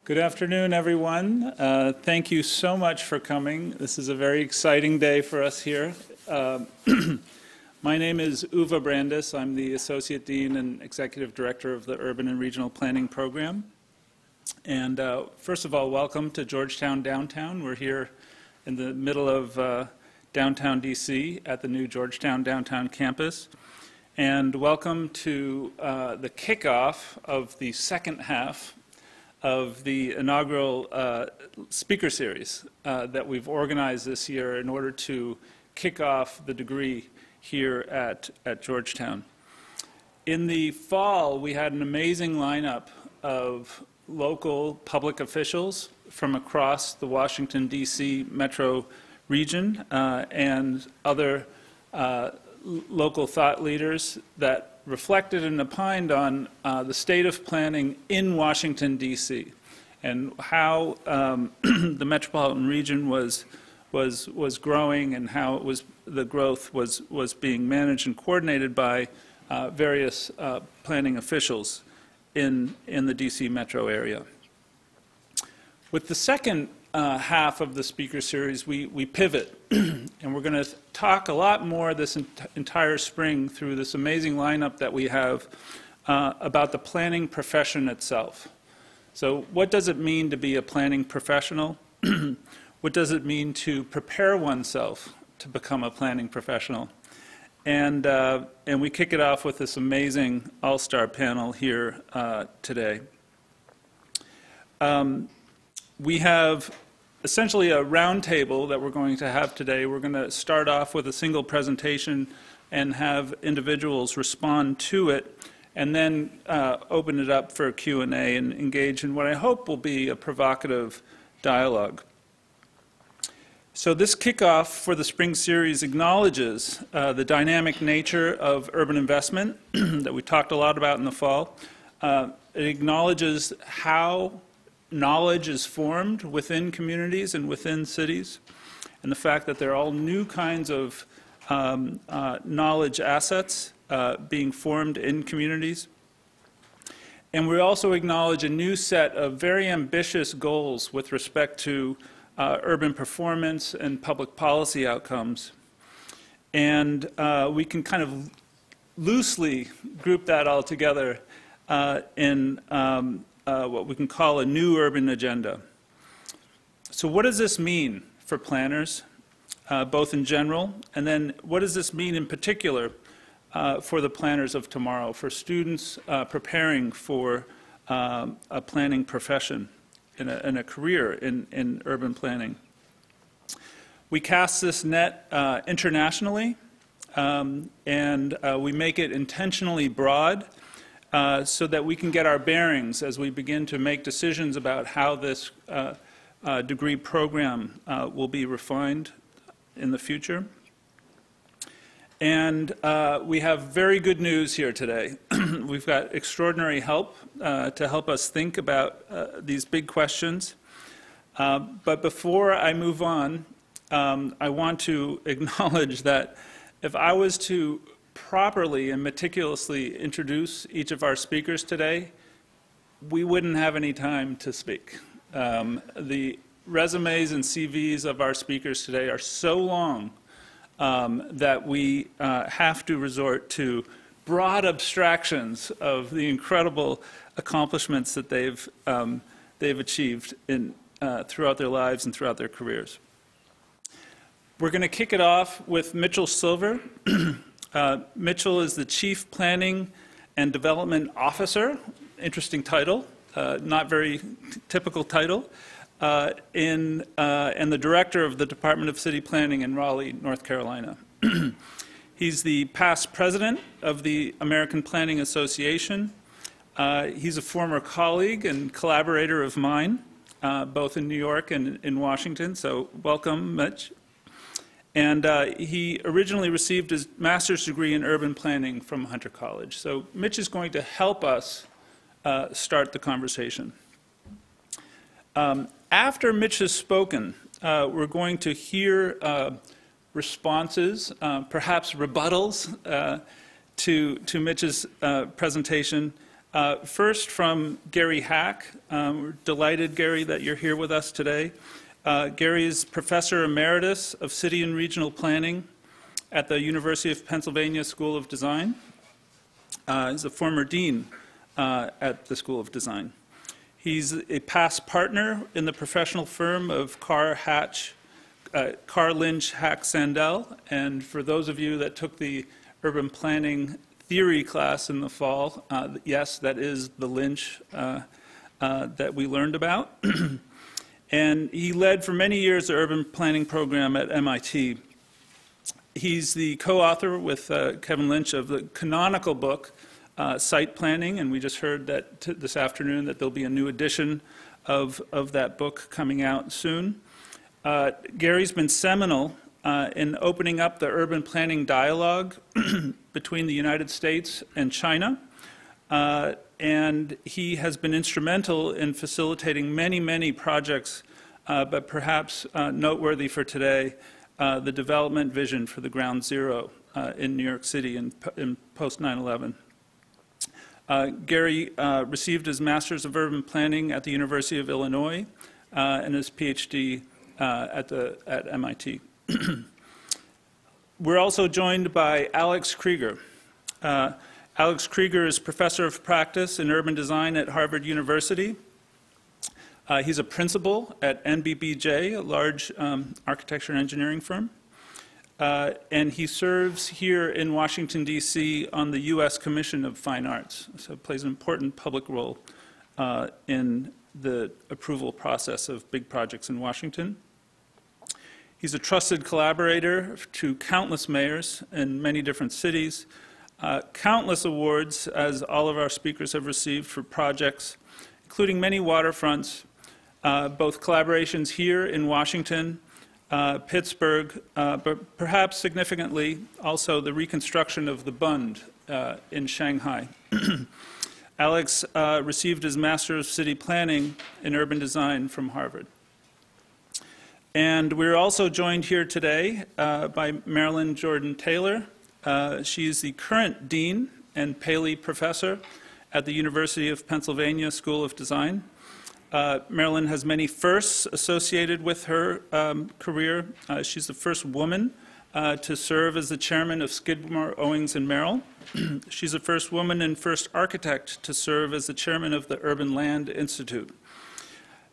Good afternoon, everyone. Thank you so much for coming. This is a very exciting day for us here. My name is Uwe Brandis. I'm the Associate Dean and Executive Director of the Urban and Regional Planning Program. And first of all, welcome to Georgetown Downtown. We're here in the middle of downtown DC at the new Georgetown Downtown campus. And welcome to the kickoff of the second half of the inaugural speaker series that we've organized this year in order to kick off the degree here at Georgetown. In the fall, we had an amazing lineup of local public officials from across the Washington, D.C. metro region and other local thought leaders that reflected and opined on the state of planning in Washington, D.C., and how the metropolitan region was growing and how the growth was being managed and coordinated by various planning officials in the D.C. metro area. With the second half of the speaker series, we pivot, and we're going to talk a lot more this entire spring through this amazing lineup that we have about the planning profession itself. So what does it mean to be a planning professional? What does it mean to prepare oneself to become a planning professional? And we kick it off with this amazing all-star panel here today. We have essentially a roundtable that we're going to have today. We're going to start off with a single presentation and have individuals respond to it, and then open it up for Q&A and engage in what I hope will be a provocative dialogue. So this kickoff for the spring series acknowledges the dynamic nature of urban investment that we talked a lot about in the fall. It acknowledges how knowledge is formed within communities and within cities, and the fact that there are all new kinds of knowledge assets being formed in communities. And we also acknowledge a new set of very ambitious goals with respect to urban performance and public policy outcomes. And we can kind of loosely group that all together in what we can call a new urban agenda. So what does this mean for planners, both in general, and then what does this mean in particular for the planners of tomorrow, for students preparing for a planning profession in a career in urban planning? We cast this net internationally, and we make it intentionally broad, so that we can get our bearings as we begin to make decisions about how this degree program will be refined in the future. And we have very good news here today. We've got extraordinary help to help us think about these big questions. But before I move on, I want to acknowledge that if I was to properly and meticulously introduce each of our speakers today, we wouldn't have any time to speak. The resumes and CVs of our speakers today are so long that we have to resort to broad abstractions of the incredible accomplishments that they've achieved throughout their lives and throughout their careers. We're going to kick it off with Mitchell Silver. Mitchell is the Chief Planning and Development Officer, interesting title, not very typical title, and the Director of the Department of City Planning in Raleigh, North Carolina. He's the past President of the American Planning Association. He's a former colleague and collaborator of mine, both in New York and in Washington, so welcome, Mitch. And he originally received his master's degree in urban planning from Hunter College. So Mitch is going to help us start the conversation. After Mitch has spoken, we're going to hear responses, perhaps rebuttals to Mitch's presentation First, from Gary Hack. We're delighted, Gary, that you're here with us today. Gary is Professor Emeritus of City and Regional Planning at the University of Pennsylvania School of Design. He's a former dean at the School of Design. He's a past partner in the professional firm of Carr Lynch Hack Sandell. And for those of you that took the urban planning theory class in the fall, yes, that is the Lynch that we learned about. And he led for many years the urban planning program at MIT. He's the co-author with Kevin Lynch of the canonical book, Site Planning, and we just heard that this afternoon that there'll be a new edition of that book coming out soon. Gary's been seminal in opening up the urban planning dialogue between the United States and China, and he has been instrumental in facilitating many, many projects, but perhaps noteworthy for today, the development vision for the Ground Zero in New York City in post 9/11. Gary received his Master's of Urban Planning at the University of Illinois and his PhD at MIT. We're also joined by Alex Krieger. Alex Krieger is Professor of Practice in Urban Design at Harvard University. He's a principal at NBBJ, a large architecture and engineering firm. And he serves here in Washington, D.C. on the U.S. Commission of Fine Arts, so plays an important public role in the approval process of big projects in Washington. He's a trusted collaborator to countless mayors in many different cities, countless awards, as all of our speakers have received for projects, including many waterfronts, both collaborations here in Washington, Pittsburgh, but perhaps significantly also the reconstruction of the Bund in Shanghai. Alex received his Master of City Planning in Urban Design from Harvard. And we're also joined here today by Marilyn Jordan-Taylor. She's the current Dean and Paley Professor at the University of Pennsylvania School of Design. Marilyn has many firsts associated with her career. She's the first woman to serve as the chairman of Skidmore, Owings and Merrill. She's the first woman and first architect to serve as the chairman of the Urban Land Institute.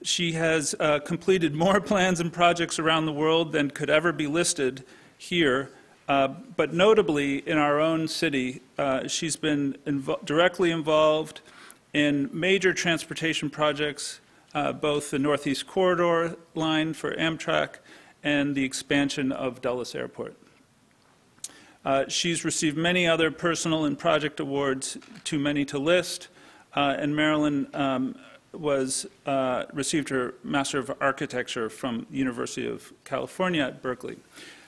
She has completed more plans and projects around the world than could ever be listed here, but notably in our own city, she's been directly involved in major transportation projects, both the Northeast Corridor line for Amtrak and the expansion of Delos Airport. She's received many other personal and project awards, too many to list, and Marilyn received her Master of Architecture from the University of California at Berkeley.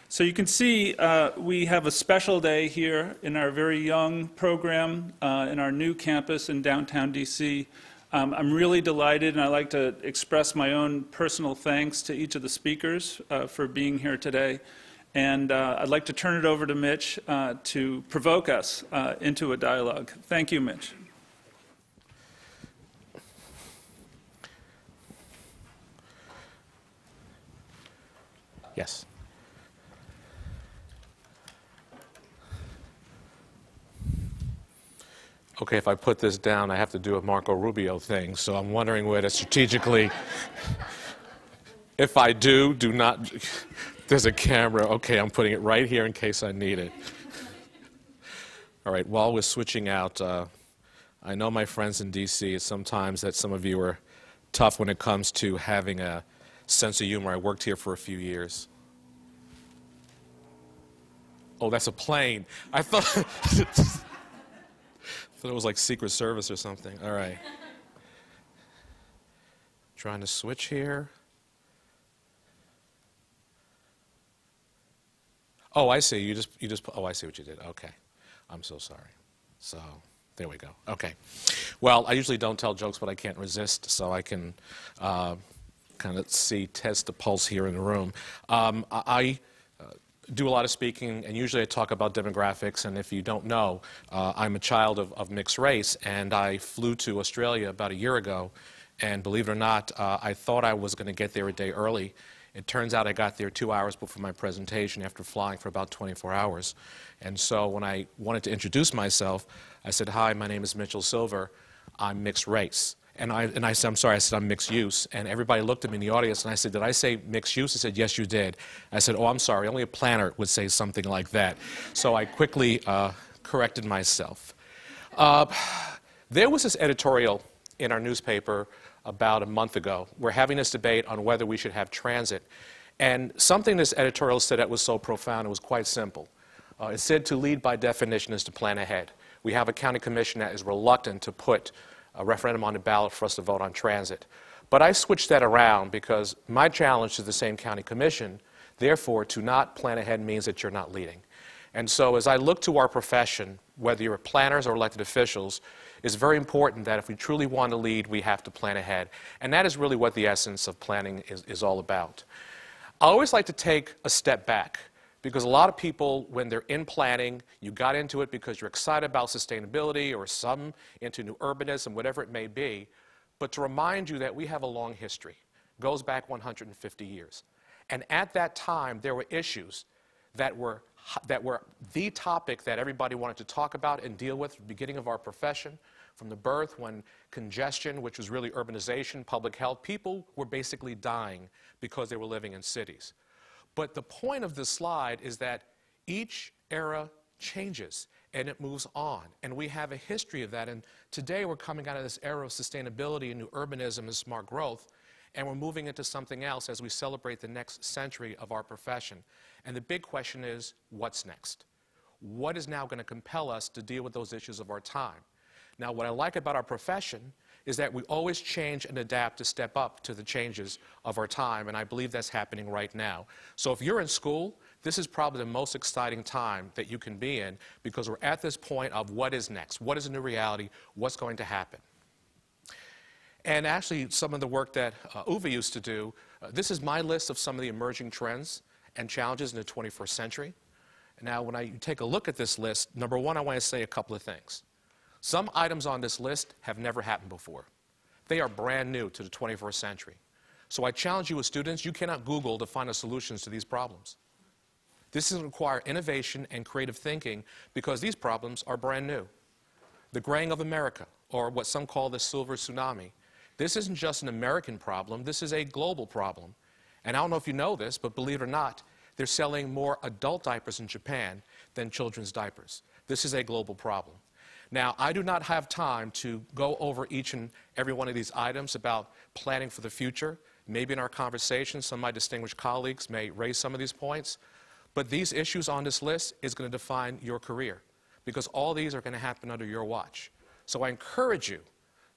So you can see we have a special day here in our very young program in our new campus in downtown DC. I'm really delighted, and I'd like to express my own personal thanks to each of the speakers for being here today. And I'd like to turn it over to Mitch to provoke us into a dialogue. Thank you, Mitch. Yes. Okay, if I put this down, I have to do a Marco Rubio thing, so I'm wondering where to strategically, if I do not, there's a camera. Okay, I'm putting it right here in case I need it. All right, while we're switching out, I know my friends in D.C., sometimes that some of you are tough when it comes to having a sense of humor. I worked here for a few years. Oh, that's a plane. I thought, it was like Secret Service or something. All right. Trying to switch here. Oh, I see. You just, oh, I see what you did. Okay. I'm so sorry. So, there we go. Okay. Well, I usually don't tell jokes, but I can't resist, so I can kind of test the pulse here in the room. do a lot of speaking, and usually I talk about demographics, and if you don't know, I'm a child of mixed race, and I flew to Australia about a year ago, and believe it or not, I thought I was going to get there a day early. It turns out I got there 2 hours before my presentation after flying for about 24 hours. And so when I wanted to introduce myself, I said, "Hi, my name is Mitch Silver. I'm mixed race." And I said, "I'm sorry," I said, "I'm mixed use." And everybody looked at me in the audience, and I said, "Did I say mixed use?" He said, "Yes, you did." I said, "Oh, I'm sorry, only a planner would say something like that." So I quickly corrected myself. There was this editorial in our newspaper about a month ago. We're having this debate on whether we should have transit. And something this editorial said that was so profound, it was quite simple. It said to lead by definition is to plan ahead. We have a county commission that is reluctant to put a referendum on the ballot for us to vote on transit. But I switched that around because my challenge to the same county commission, therefore, to not plan ahead means that you're not leading. And so as I look to our profession, whether you're planners or elected officials, it's very important that if we truly want to lead, we have to plan ahead. And that is really what the essence of planning is all about. I always like to take a step back because a lot of people, when they're in planning, you got into it because you're excited about sustainability or some into new urbanism, whatever it may be. But to remind you that we have a long history. It goes back 150 years. And at that time, there were issues that were the topic that everybody wanted to talk about and deal with at the beginning of our profession. From the birth, when congestion, which was really urbanization, public health, people were basically dying because they were living in cities. But the point of this slide is that each era changes and it moves on. And we have a history of that. And today we're coming out of this era of sustainability and new urbanism and smart growth. And we're moving into something else as we celebrate the next century of our profession. And the big question is, what's next? What is now going to compel us to deal with those issues of our time? Now, what I like about our profession is that we always change and adapt to step up to the changes of our time, and I believe that's happening right now. So if you're in school, this is probably the most exciting time that you can be in because we're at this point of what is next, what is the new reality, what's going to happen. And actually, some of the work that Uwe used to do, this is my list of some of the emerging trends and challenges in the 21st century. Now, when I take a look at this list, number one, I want to say a couple of things. Some items on this list have never happened before. They are brand new to the 21st century. So I challenge you as students, you cannot Google to find the solutions to these problems. This is going to require innovation and creative thinking because these problems are brand new. The graying of America, or what some call the silver tsunami. This isn't just an American problem, this is a global problem. And I don't know if you know this, but believe it or not, they're selling more adult diapers in Japan than children's diapers. This is a global problem. Now, I do not have time to go over each and every one of these items about planning for the future. Maybe in our conversation, some of my distinguished colleagues may raise some of these points. But these issues on this list is going to define your career because all these are going to happen under your watch. So I encourage you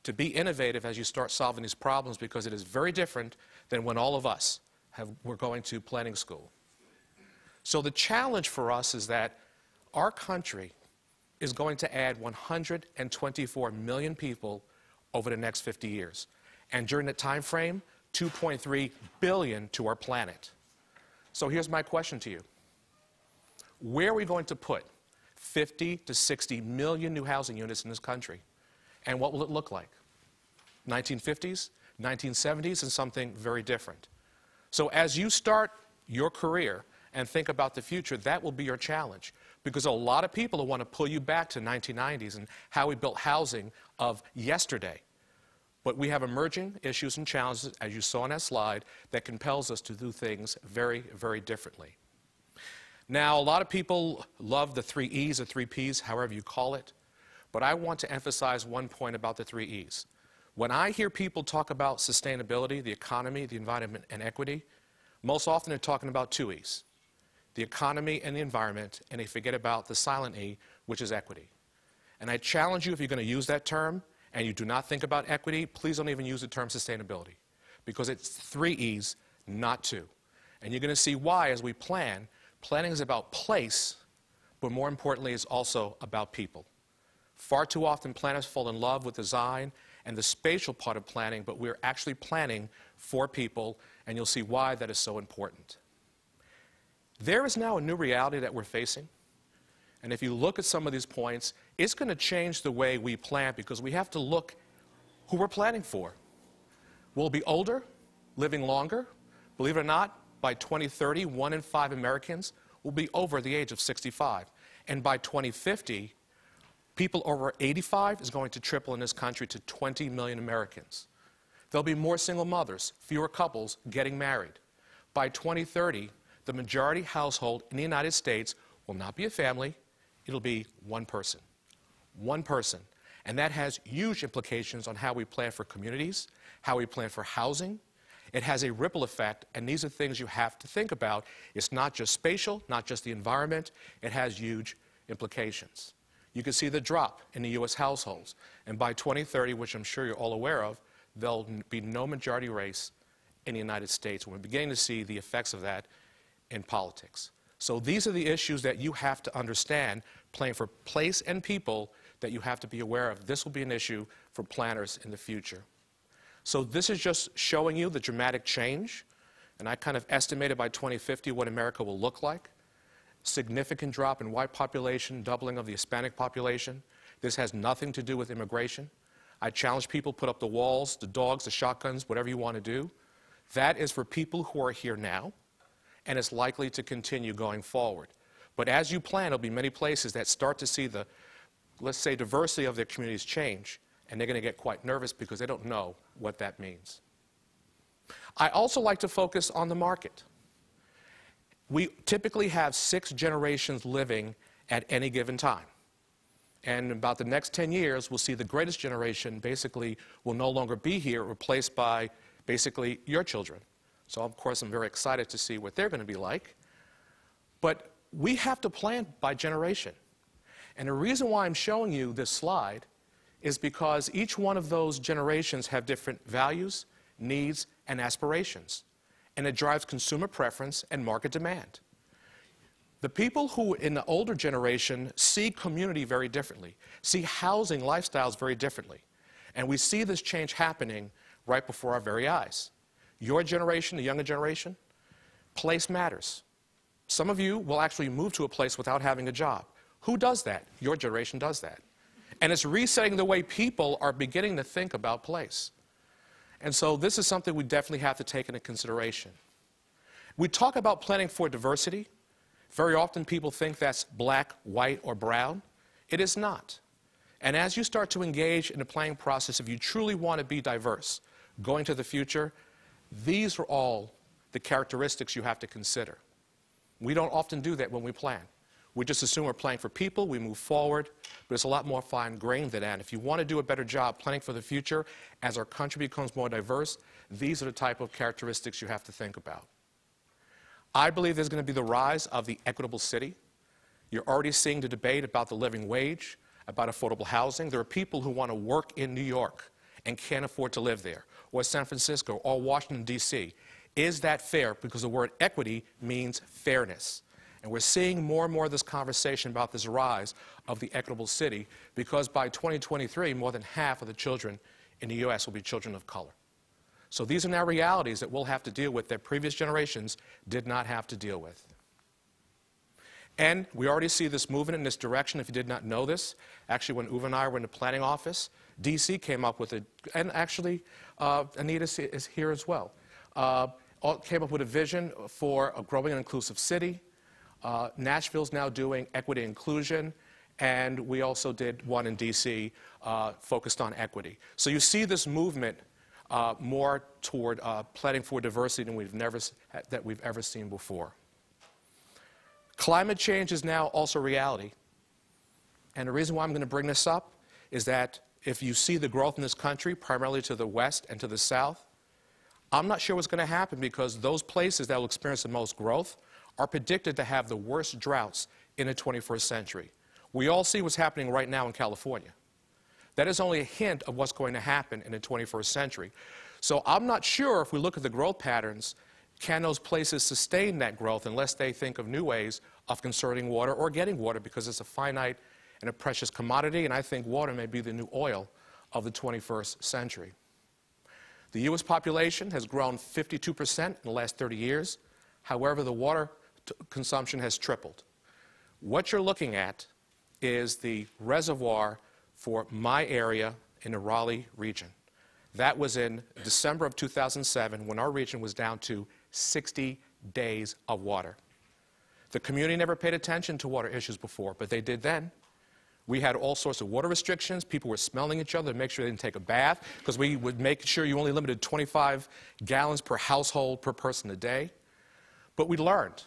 to be innovative as you start solving these problems because it is very different than when all of us were going to planning school. So the challenge for us is that our country is going to add 124 million people over the next 50 years. And during that time frame, 2.3 billion to our planet. So here's my question to you. Where are we going to put 50 to 60 million new housing units in this country? And what will it look like? 1950s, 1970s, and something very different. So as you start your career and think about the future, that will be your challenge. Because a lot of people will want to pull you back to 1990s and how we built housing of yesterday. But we have emerging issues and challenges, as you saw on that slide, that compels us to do things very, very differently. Now, a lot of people love the 3 E's or 3 P's, however you call it. But I want to emphasize one point about the 3 E's. When I hear people talk about sustainability, the economy, the environment, and equity, most often they're talking about 2 E's. The economy and the environment, and they forget about the silent E, which is equity. And I challenge you, if you're going to use that term, and you do not think about equity, please don't even use the term sustainability, because it's 3 E's, not 2. And you're going to see why as we plan. Planning is about place, but more importantly, it's also about people. Far too often, planners fall in love with design and the spatial part of planning, but we're actually planning for people, and you'll see why that is so important. There is now a new reality that we're facing. And if you look at some of these points, it's going to change the way we plan because we have to look who we're planning for. We'll be older, living longer. Believe it or not, by 2030, 1 in 5 Americans will be over the age of 65. And by 2050, people over 85 is going to triple in this country to 20 million Americans. There'll be more single mothers, fewer couples getting married. By 2030, the majority household in the United States will not be a family, it'll be one person. One person. And that has huge implications on how we plan for communities, how we plan for housing. It has a ripple effect, and these are things you have to think about. It's not just spatial, not just the environment, it has huge implications. You can see the drop in the U.S. households, and by 2030, which I'm sure you're all aware of, there'll be no majority race in the United States. We're beginning to see the effects of that in politics. So these are the issues that you have to understand, planning for place and people that you have to be aware of. This will be an issue for planners in the future. So this is just showing you the dramatic change, and I kind of estimated by 2050 what America will look like. Significant drop in white population, doubling of the Hispanic population. This has nothing to do with immigration. I challenge people, put up the walls, the dogs, the shotguns, whatever you want to do. That is for people who are here now, and it's likely to continue going forward. But as you plan, there'll be many places that start to see the, let's say, diversity of their communities change, and they're going to get quite nervous because they don't know what that means. I also like to focus on the market. We typically have 6 generations living at any given time. And in about the next 10 years, we'll see the greatest generation basically will no longer be here, replaced by basically your children. So, of course, I'm very excited to see what they're going to be like. But we have to plan by generation. And the reason why I'm showing you this slide is because each one of those generations have different values, needs, and aspirations. And it drives consumer preference and market demand. The people who in the older generation see community very differently, see housing lifestyles very differently. And we see this change happening right before our very eyes. Your generation, the younger generation, place matters. Some of you will actually move to a place without having a job. Who does that? Your generation does that. And it's resetting the way people are beginning to think about place. And so this is something we definitely have to take into consideration. We talk about planning for diversity. Very often people think that's black, white, or brown. It is not. And as you start to engage in the planning process, if you truly want to be diverse, going to the future, these are all the characteristics you have to consider. We don't often do that when we plan. We just assume we're planning for people, we move forward, but it's a lot more fine-grained than that. If you want to do a better job planning for the future, as our country becomes more diverse, these are the type of characteristics you have to think about. I believe there's going to be the rise of the equitable city. You're already seeing the debate about the living wage, about affordable housing. There are people who want to work in New York and can't afford to live there, or San Francisco, or Washington, D.C. Is that fair? Because the word equity means fairness. And we're seeing more and more of this conversation about this rise of the equitable city, because by 2023, more than half of the children in the U.S. will be children of color. So these are now realities that we'll have to deal with that previous generations did not have to deal with. And we already see this movement in this direction. If you did not know this, actually when Uwe and I were in the planning office, D.C. came up with and actually Anita is here as well, came up with a vision for a growing and inclusive city. Nashville's now doing equity and inclusion, and we also did one in D.C. Focused on equity. So you see this movement more toward planning for diversity than we've ever seen before. Climate change is now also reality. And the reason why I'm going to bring this up is that if you see the growth in this country, primarily to the west and to the south, I'm not sure what's going to happen, because those places that will experience the most growth are predicted to have the worst droughts in the 21st century. We all see what's happening right now in California. That is only a hint of what's going to happen in the 21st century. So I'm not sure, if we look at the growth patterns, can those places sustain that growth unless they think of new ways of conserving water or getting water, because it's a finite and a precious commodity, and I think water may be the new oil of the 21st century. The U.S. population has grown 52% in the last 30 years. However, the water consumption has tripled. What you're looking at is the reservoir for my area in the Raleigh region. That was in December of 2007 when our region was down to 60 days of water. The community never paid attention to water issues before, but they did then. We had all sorts of water restrictions. People were smelling each other to make sure they didn't take a bath, because we would make sure you only limited 25 gallons per household per person a day. But we learned,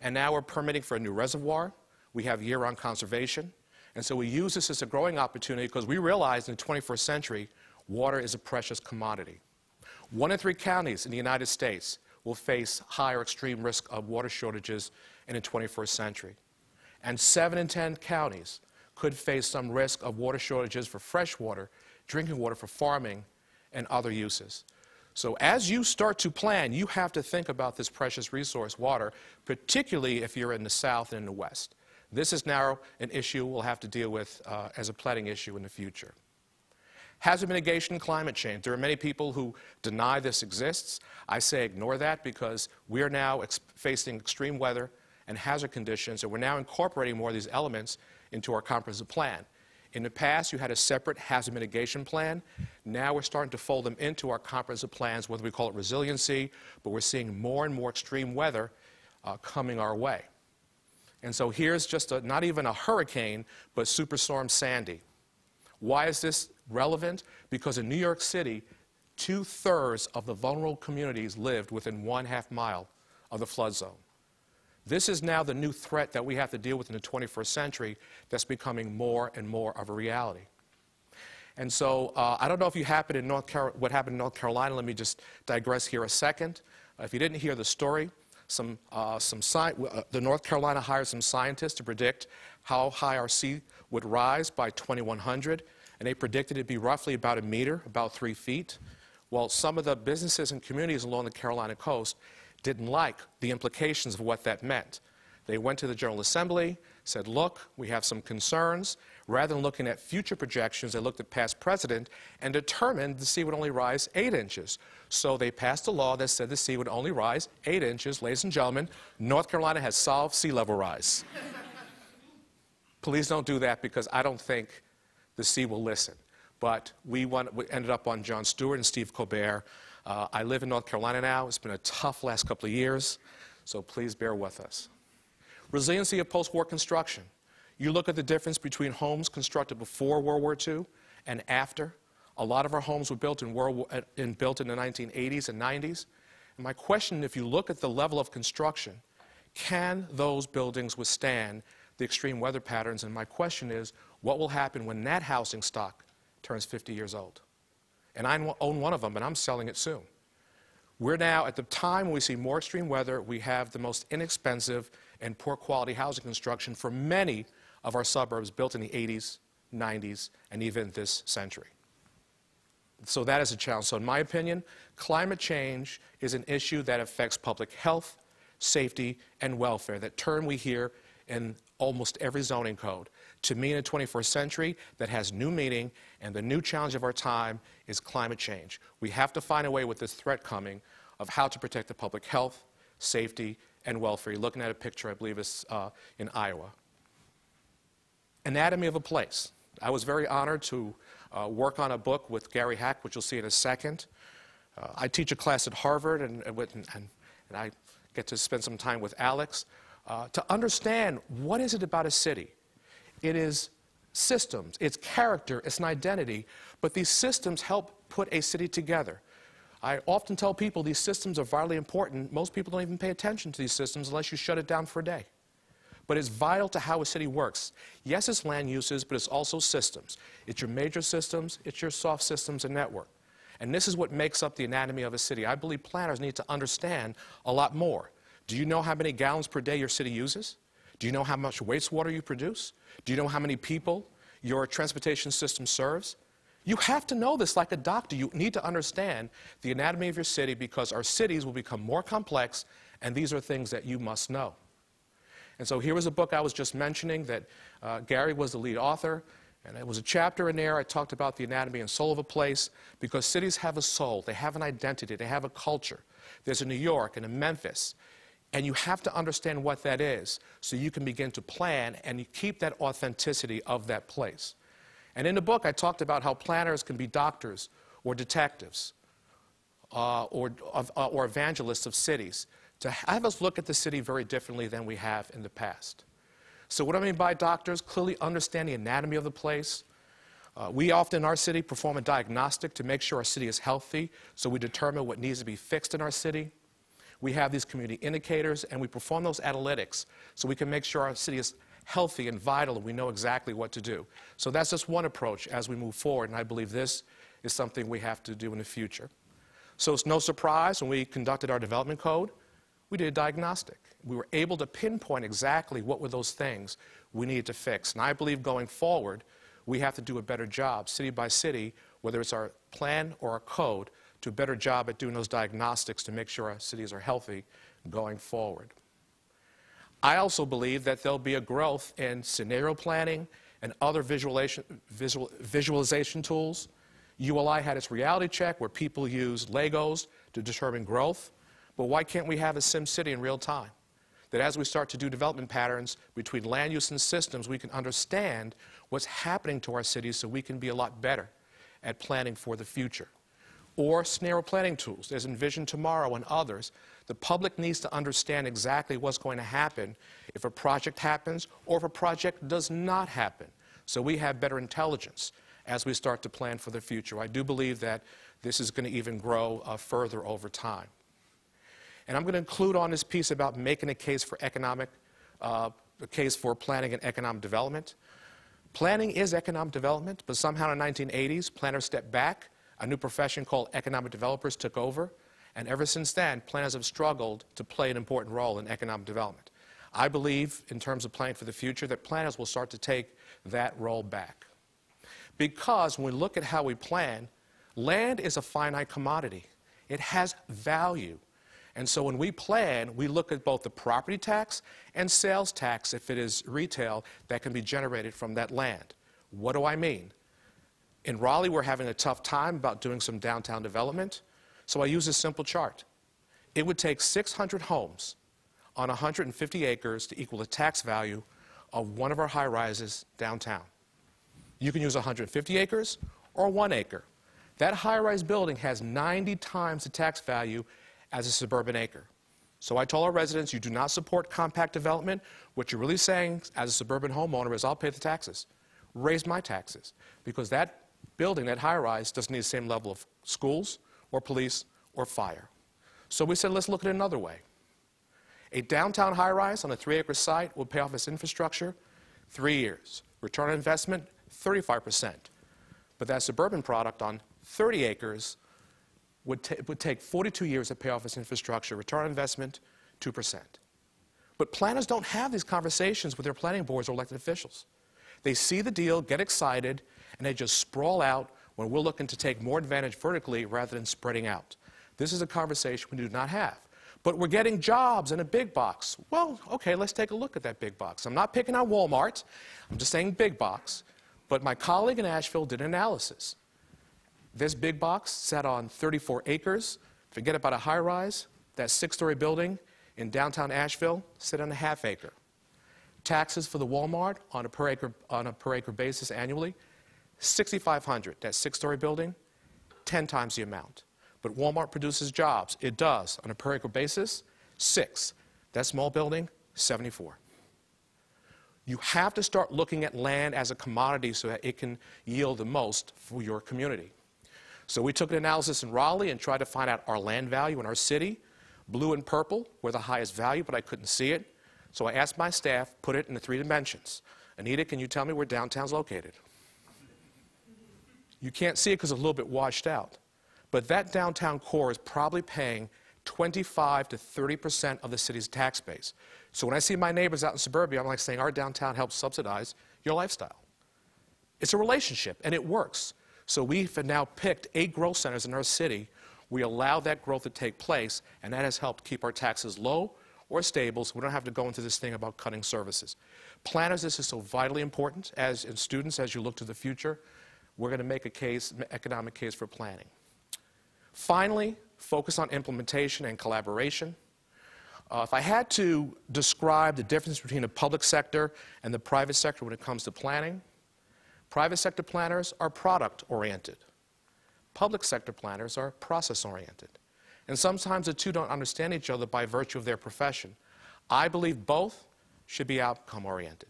and now we're permitting for a new reservoir. We have year-round conservation, and so we use this as a growing opportunity because we realize in the 21st century, water is a precious commodity. 1 in 3 counties in the United States will face higher extreme risk of water shortages in the 21st century. And 7 in 10 counties could face some risk of water shortages for fresh water, drinking water for farming, and other uses. So as you start to plan, you have to think about this precious resource, water, particularly if you're in the South and in the West. This is now an issue we'll have to deal with as a planning issue in the future. Hazard mitigation and climate change. There are many people who deny this exists. I say ignore that because we are now facing extreme weather and hazard conditions, and we're now incorporating more of these elements into our comprehensive plan. In the past, you had a separate hazard mitigation plan. Now we're starting to fold them into our comprehensive plans, whether we call it resiliency, but we're seeing more and more extreme weather coming our way. And so here's just not even a hurricane, but Superstorm Sandy. Why is this relevant? Because in New York City, 2/3 of the vulnerable communities lived within 1/2 mile of the flood zone. This is now the new threat that we have to deal with in the 21st century that's becoming more and more of a reality. And so I don't know if you happened in what happened in North Carolina. Let me just digress here a second. If you didn't hear the story, the North Carolina hired some scientists to predict how high our sea would rise by 2100, and they predicted it'd be roughly about 1 meter, about 3 feet. Well, some of the businesses and communities along the Carolina coast didn't like the implications of what that meant. They went to the General Assembly, said, look, we have some concerns. Rather than looking at future projections, they looked at past precedent and determined the sea would only rise 8 inches. So they passed a law that said the sea would only rise 8 inches. Ladies and gentlemen, North Carolina has solved sea level rise. Please don't do that because I don't think the sea will listen. But we ended up on Jon Stewart and Steve Colbert. I live in North Carolina now. It's been a tough last couple of years, so please bear with us. Resiliency of post-war construction. You look at the difference between homes constructed before World War II and after. A lot of our homes were built in the 1980s and 90s. And my question, if you look at the level of construction, can those buildings withstand the extreme weather patterns? And my question is, what will happen when that housing stock turns 50 years old? And I own one of them, and I'm selling it soon. We're now, at the time when we see more extreme weather, we have the most inexpensive and poor quality housing construction for many of our suburbs built in the 80s, 90s, and even this century. So that is a challenge. So in my opinion, climate change is an issue that affects public health, safety, and welfare. That term we hear in almost every zoning code. To me, in the 21st century, that has new meaning, and the new challenge of our time is climate change. We have to find a way with this threat coming of how to protect the public health, safety, and welfare. You're looking at a picture, I believe it's in Iowa. Anatomy of a place. I was very honored to work on a book with Gary Hack, which you'll see in a second. I teach a class at Harvard, and I get to spend some time with Alex to understand what is it about a city. It is systems, it's character, it's an identity, but these systems help put a city together. I often tell people these systems are vitally important. Most people don't even pay attention to these systems unless you shut it down for a day. But it's vital to how a city works. Yes, it's land uses, but it's also systems. It's your major systems, it's your soft systems and network. And this is what makes up the anatomy of a city. I believe planners need to understand a lot more. Do you know how many gallons per day your city uses? Do you know how much wastewater you produce? Do you know how many people your transportation system serves? You have to know this like a doctor. You need to understand the anatomy of your city because our cities will become more complex, and these are things that you must know. And so here was a book I was just mentioning that Gary was the lead author, and it was a chapter in there I talked about the anatomy and soul of a place because cities have a soul, they have an identity, they have a culture. There's a New York and a Memphis. And you have to understand what that is so you can begin to plan and you keep that authenticity of that place. And in the book, I talked about how planners can be doctors or detectives or evangelists of cities to have us look at the city very differently than we have in the past. So what I mean by doctors, clearly understand the anatomy of the place. We often in our city perform a diagnostic to make sure our city is healthy, so we determine what needs to be fixed in our city. We have these community indicators, and we perform those analytics so we can make sure our city is healthy and vital, and we know exactly what to do. So that's just one approach as we move forward, and I believe this is something we have to do in the future. So it's no surprise when we conducted our development code, we did a diagnostic. We were able to pinpoint exactly what were those things we needed to fix. And I believe going forward, we have to do a better job, city by city, whether it's our plan or our code, do a better job at doing those diagnostics to make sure our cities are healthy going forward. I also believe that there'll be a growth in scenario planning and other visualization tools. ULI had its reality check where people use Legos to determine growth. But why can't we have a sim city in real time? That as we start to do development patterns between land use and systems, we can understand what's happening to our cities so we can be a lot better at planning for the future. Or scenario planning tools, there's Envision Tomorrow and others. The public needs to understand exactly what's going to happen if a project happens or if a project does not happen. So we have better intelligence as we start to plan for the future. I do believe that this is going to even grow further over time. And I'm going to include on this piece about making a case for planning and economic development. Planning is economic development, but somehow in the 1980s, planners stepped back. A new profession called economic developers took over. And ever since then, planners have struggled to play an important role in economic development. I believe, in terms of planning for the future, that planners will start to take that role back. Because when we look at how we plan, land is a finite commodity. It has value. And so when we plan, we look at both the property tax and sales tax, if it is retail, that can be generated from that land. What do I mean? In Raleigh, we're having a tough time about doing some downtown development, so I use a simple chart. It would take 600 homes on 150 acres to equal the tax value of one of our high-rises downtown. You can use 150 acres or 1 acre. That high-rise building has 90 times the tax value as a suburban acre. So I told our residents, you do not support compact development. What you're really saying as a suburban homeowner is I'll pay the taxes. Raise my taxes. Because that building, that high-rise, doesn't need the same level of schools or police or fire. So we said, let's look at it another way. A downtown high-rise on a 3-acre site will pay off its infrastructure 3 years. Return on investment, 35%. But that suburban product on 30 acres would take 42 years to pay off its infrastructure. Return on investment, 2%. But planners don't have these conversations with their planning boards or elected officials. They see the deal, get excited, and they just sprawl out when we're looking to take more advantage vertically rather than spreading out. This is a conversation we do not have. But we're getting jobs in a big box. Well, okay, let's take a look at that big box. I'm not picking on Walmart. I'm just saying big box. But my colleague in Asheville did an analysis. This big box sat on 34 acres. Forget about a high-rise. That 6-story building in downtown Asheville sit on a half-acre. Taxes for the Walmart on a per acre basis annually, $6,500. That 6-story building, 10 times the amount. But Walmart produces jobs. It does. On a per acre basis, 6. That small building, 74. You have to start looking at land as a commodity so that it can yield the most for your community. So we took an analysis in Raleigh and tried to find out our land value in our city. Blue and purple were the highest value, but I couldn't see it. So I asked my staff, put it in the 3 dimensions. Anita, can you tell me where downtown's located? You can't see it because it's a little bit washed out. But that downtown core is probably paying 25 to 30% of the city's tax base. So when I see my neighbors out in suburbia, I'm like saying our downtown helps subsidize your lifestyle. It's a relationship, and it works. So we've now picked 8 growth centers in our city. We allow that growth to take place, and that has helped keep our taxes low or stable, so we don't have to go into this thing about cutting services. Planners, this is so vitally important, and students, as you look to the future, we're going to make a case, economic case for planning. Finally, focus on implementation and collaboration. If I had to describe the difference between the public sector and the private sector when it comes to planning, private sector planners are product-oriented. Public sector planners are process-oriented. And sometimes the two don't understand each other by virtue of their profession. I believe both should be outcome-oriented.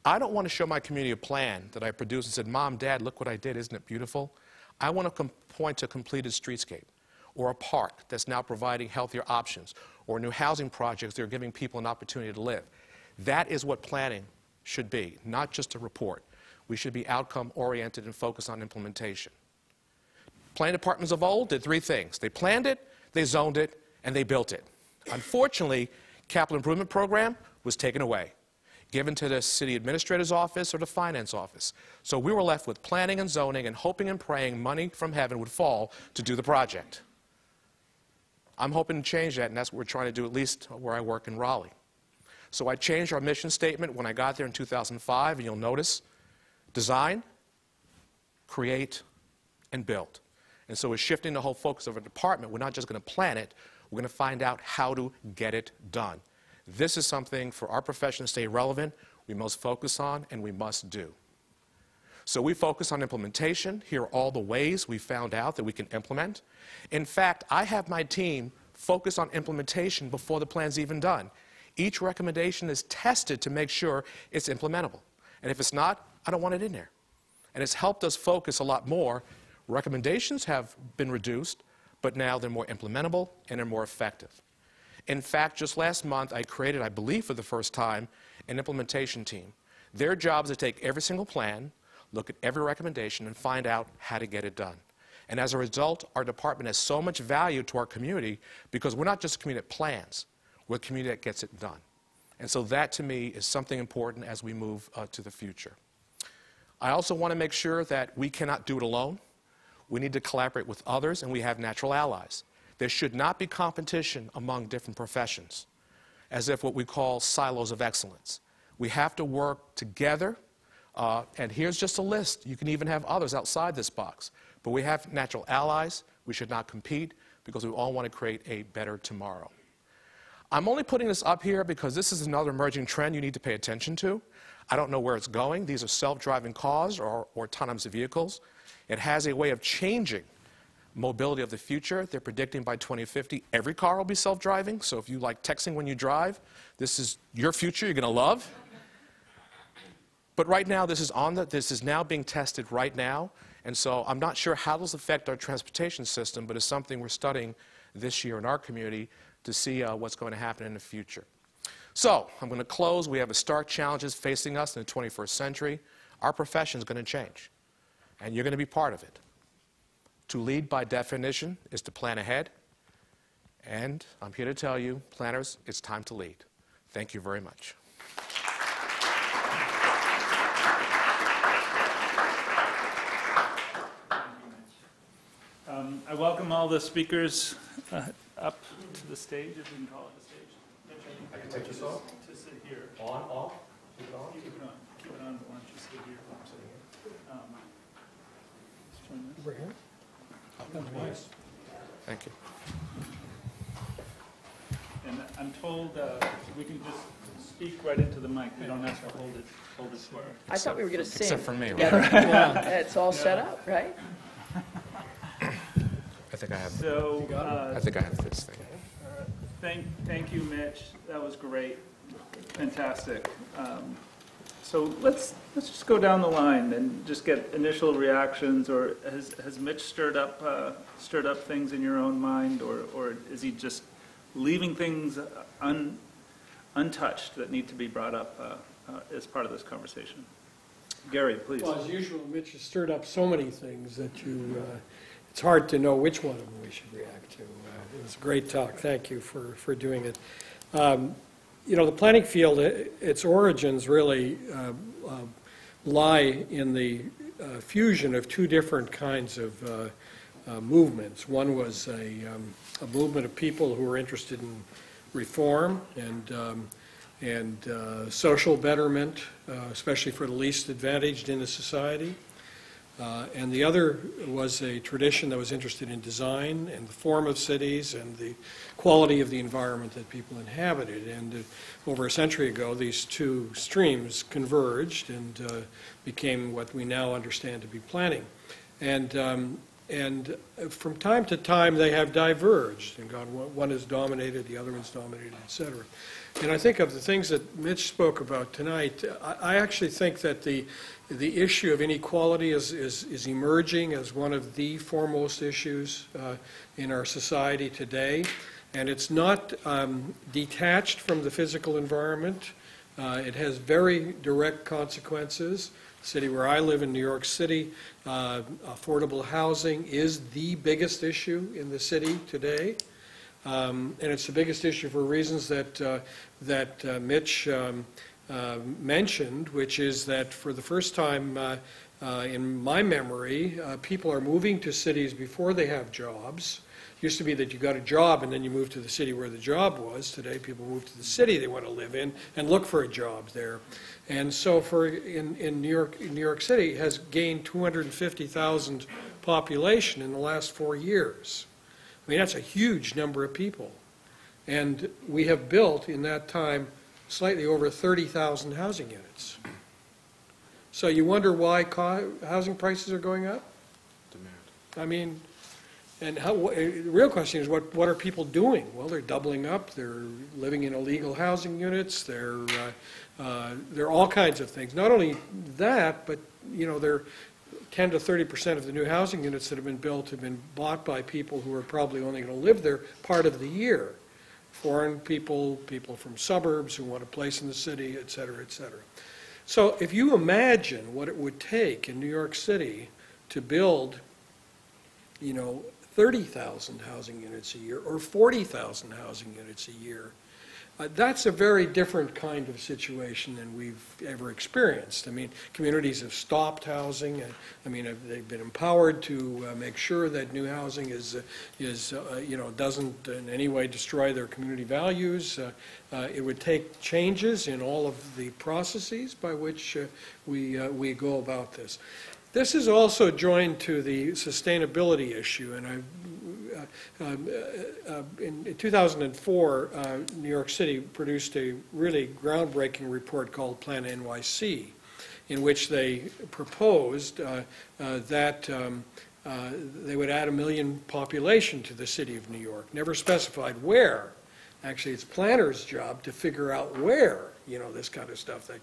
I don't want to show my community a plan that I produced and said, Mom, Dad, look what I did, isn't it beautiful? I want to point to a completed streetscape, or a park that's now providing healthier options, or new housing projects that are giving people an opportunity to live. That is what planning should be, not just a report. We should be outcome-oriented and focused on implementation. Planning departments of old did three things. They planned it, they zoned it, and they built it. Unfortunately, capital improvement program was taken away, given to the city administrator's office or the finance office. So we were left with planning and zoning and hoping and praying money from heaven would fall to do the project. I'm hoping to change that, and that's what we're trying to do, at least where I work in Raleigh. So I changed our mission statement when I got there in 2005, and you'll notice design, create, and build. And so we're shifting the whole focus of our department. We're not just going to plan it, we're going to find out how to get it done. This is something for our profession to stay relevant, we must focus on and we must do. So we focus on implementation. Here are all the ways we found out that we can implement. In fact, I have my team focus on implementation before the plan's even done. Each recommendation is tested to make sure it's implementable. And if it's not, I don't want it in there. And it's helped us focus a lot more. Recommendations have been reduced, but now they're more implementable and they're more effective. In fact, just last month, I created, I believe for the first time, an implementation team. Their job is to take every single plan, look at every recommendation, and find out how to get it done. And as a result, our department has so much value to our community because we're not just a community that plans, we're a community that gets it done. And so that, to me, is something important as we move to the future. I also want to make sure that we cannot do it alone. We need to collaborate with others, and we have natural allies. There should not be competition among different professions, as if what we call silos of excellence. We have to work together, and here's just a list. You can even have others outside this box. But we have natural allies. We should not compete because we all want to create a better tomorrow. I'm only putting this up here because this is another emerging trend you need to pay attention to. I don't know where it's going. These are self-driving cars or autonomous vehicles. It has a way of changing mobility of the future. They're predicting by 2050 every car will be self-driving. So if you like texting when you drive, this is your future you're going to love. But right now, this is now being tested right now. And so I'm not sure how this will affect our transportation system, but it's something we're studying this year in our community to see what's going to happen in the future. So I'm going to close. We have a stark challenges facing us in the 21st century. Our profession is going to change, and you're going to be part of it. To lead, by definition, is to plan ahead. And I'm here to tell you, planners, it's time to lead. Thank you very much. I welcome all the speakers up to the stage, if we can call it the stage. I can take this off? To sit here. On, off? Keep it on? Keep it on. Keep it on, but why don't you sit here? Let's join this. Over here? Nice. Thank you. And I'm told we can just speak right into the mic. We don't have to hold it square. I thought we were going to sing. Except for me, Yeah, right? yeah. It's all set up, right? I think I have. So I think I have this thing. thank you, Mitch. That was great. Fantastic. So let's just go down the line and just get initial reactions. Or has Mitch stirred up things in your own mind, or is he just leaving things untouched that need to be brought up as part of this conversation? Gary, please. Well, as usual, Mitch has stirred up so many things that it's hard to know which one of them we should react to. It was a great talk. Thank you for doing it. You know, the planning field, its origins really lie in the fusion of two different kinds of movements. One was a movement of people who were interested in reform and social betterment, especially for the least advantaged in the society. And the other was a tradition that was interested in design and the form of cities and the quality of the environment that people inhabited. And over a century ago, these two streams converged and became what we now understand to be planning. And from time to time, they have diverged and gone, one is dominated, the other one's dominated, et cetera. And I think of the things that Mitch spoke about tonight, I actually think that the issue of inequality is emerging as one of the foremost issues in our society today. And it's not detached from the physical environment. It has very direct consequences. The city where I live in New York City, affordable housing is the biggest issue in the city today. And it's the biggest issue for reasons that Mitch mentioned, which is that for the first time in my memory, people are moving to cities before they have jobs. It used to be that you got a job and then you moved to the city where the job was. Today, people move to the city they want to live in and look for a job there. And so in New York City has gained 250,000 population in the last 4 years. I mean, that's a huge number of people. And we have built in that time slightly over 30,000 housing units. So you wonder why housing prices are going up? Demand. I mean, and the real question is what are people doing? Well, they're doubling up. They're living in illegal housing units. They're all kinds of things. Not only that, but they're 10 to 30% of the new housing units that have been built have been bought by people who are probably only going to live there part of the year. Foreign people, people from suburbs who want a place in the city, et cetera, et cetera. So if you imagine what it would take in New York City to build, 30,000 housing units a year or 40,000 housing units a year, that's a very different kind of situation than we've ever experienced. I mean, communities have stopped housing. They've been empowered to make sure that new housing doesn't in any way destroy their community values. It would take changes in all of the processes by which we go about this. This is also joined to the sustainability issue, and in 2004, New York City produced a really groundbreaking report called Plan NYC, in which they proposed that they would add 1 million population to the city of New York. Never specified where. Actually, it's planners' job to figure out where, this kind of stuff that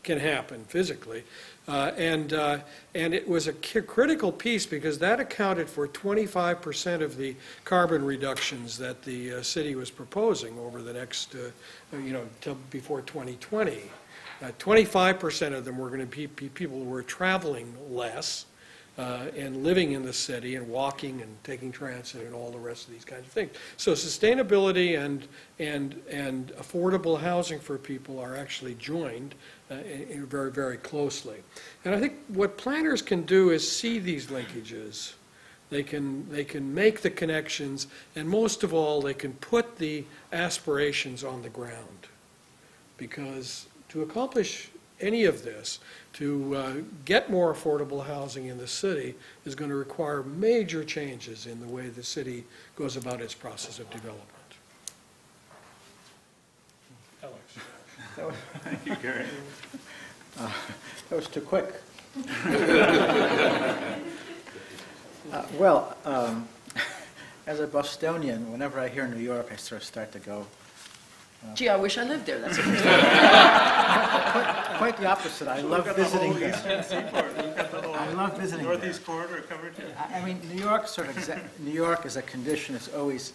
can happen physically. And it was a critical piece because that accounted for 25% of the carbon reductions that the city was proposing over the next, till before 2020. 25% of them were going to be people who were traveling less and living in the city and walking and taking transit and all the rest of these kinds of things. So sustainability and affordable housing for people are actually joined very, very closely. And I think what planners can do is see these linkages. They can make the connections, and most of all, they can put the aspirations on the ground. Because to accomplish any of this, to get more affordable housing in the city is going to require major changes in the way the city goes about its process of development. Alex. Thank you, Gary. That was too quick. As a Bostonian, whenever I hear New York, I sort of start to go. Gee, I wish I lived there. That's Quite the opposite. I love visiting there. Eastern Seaport. You've got the whole I love visiting Northeast corridor covered too. I mean, New York New York as a condition is always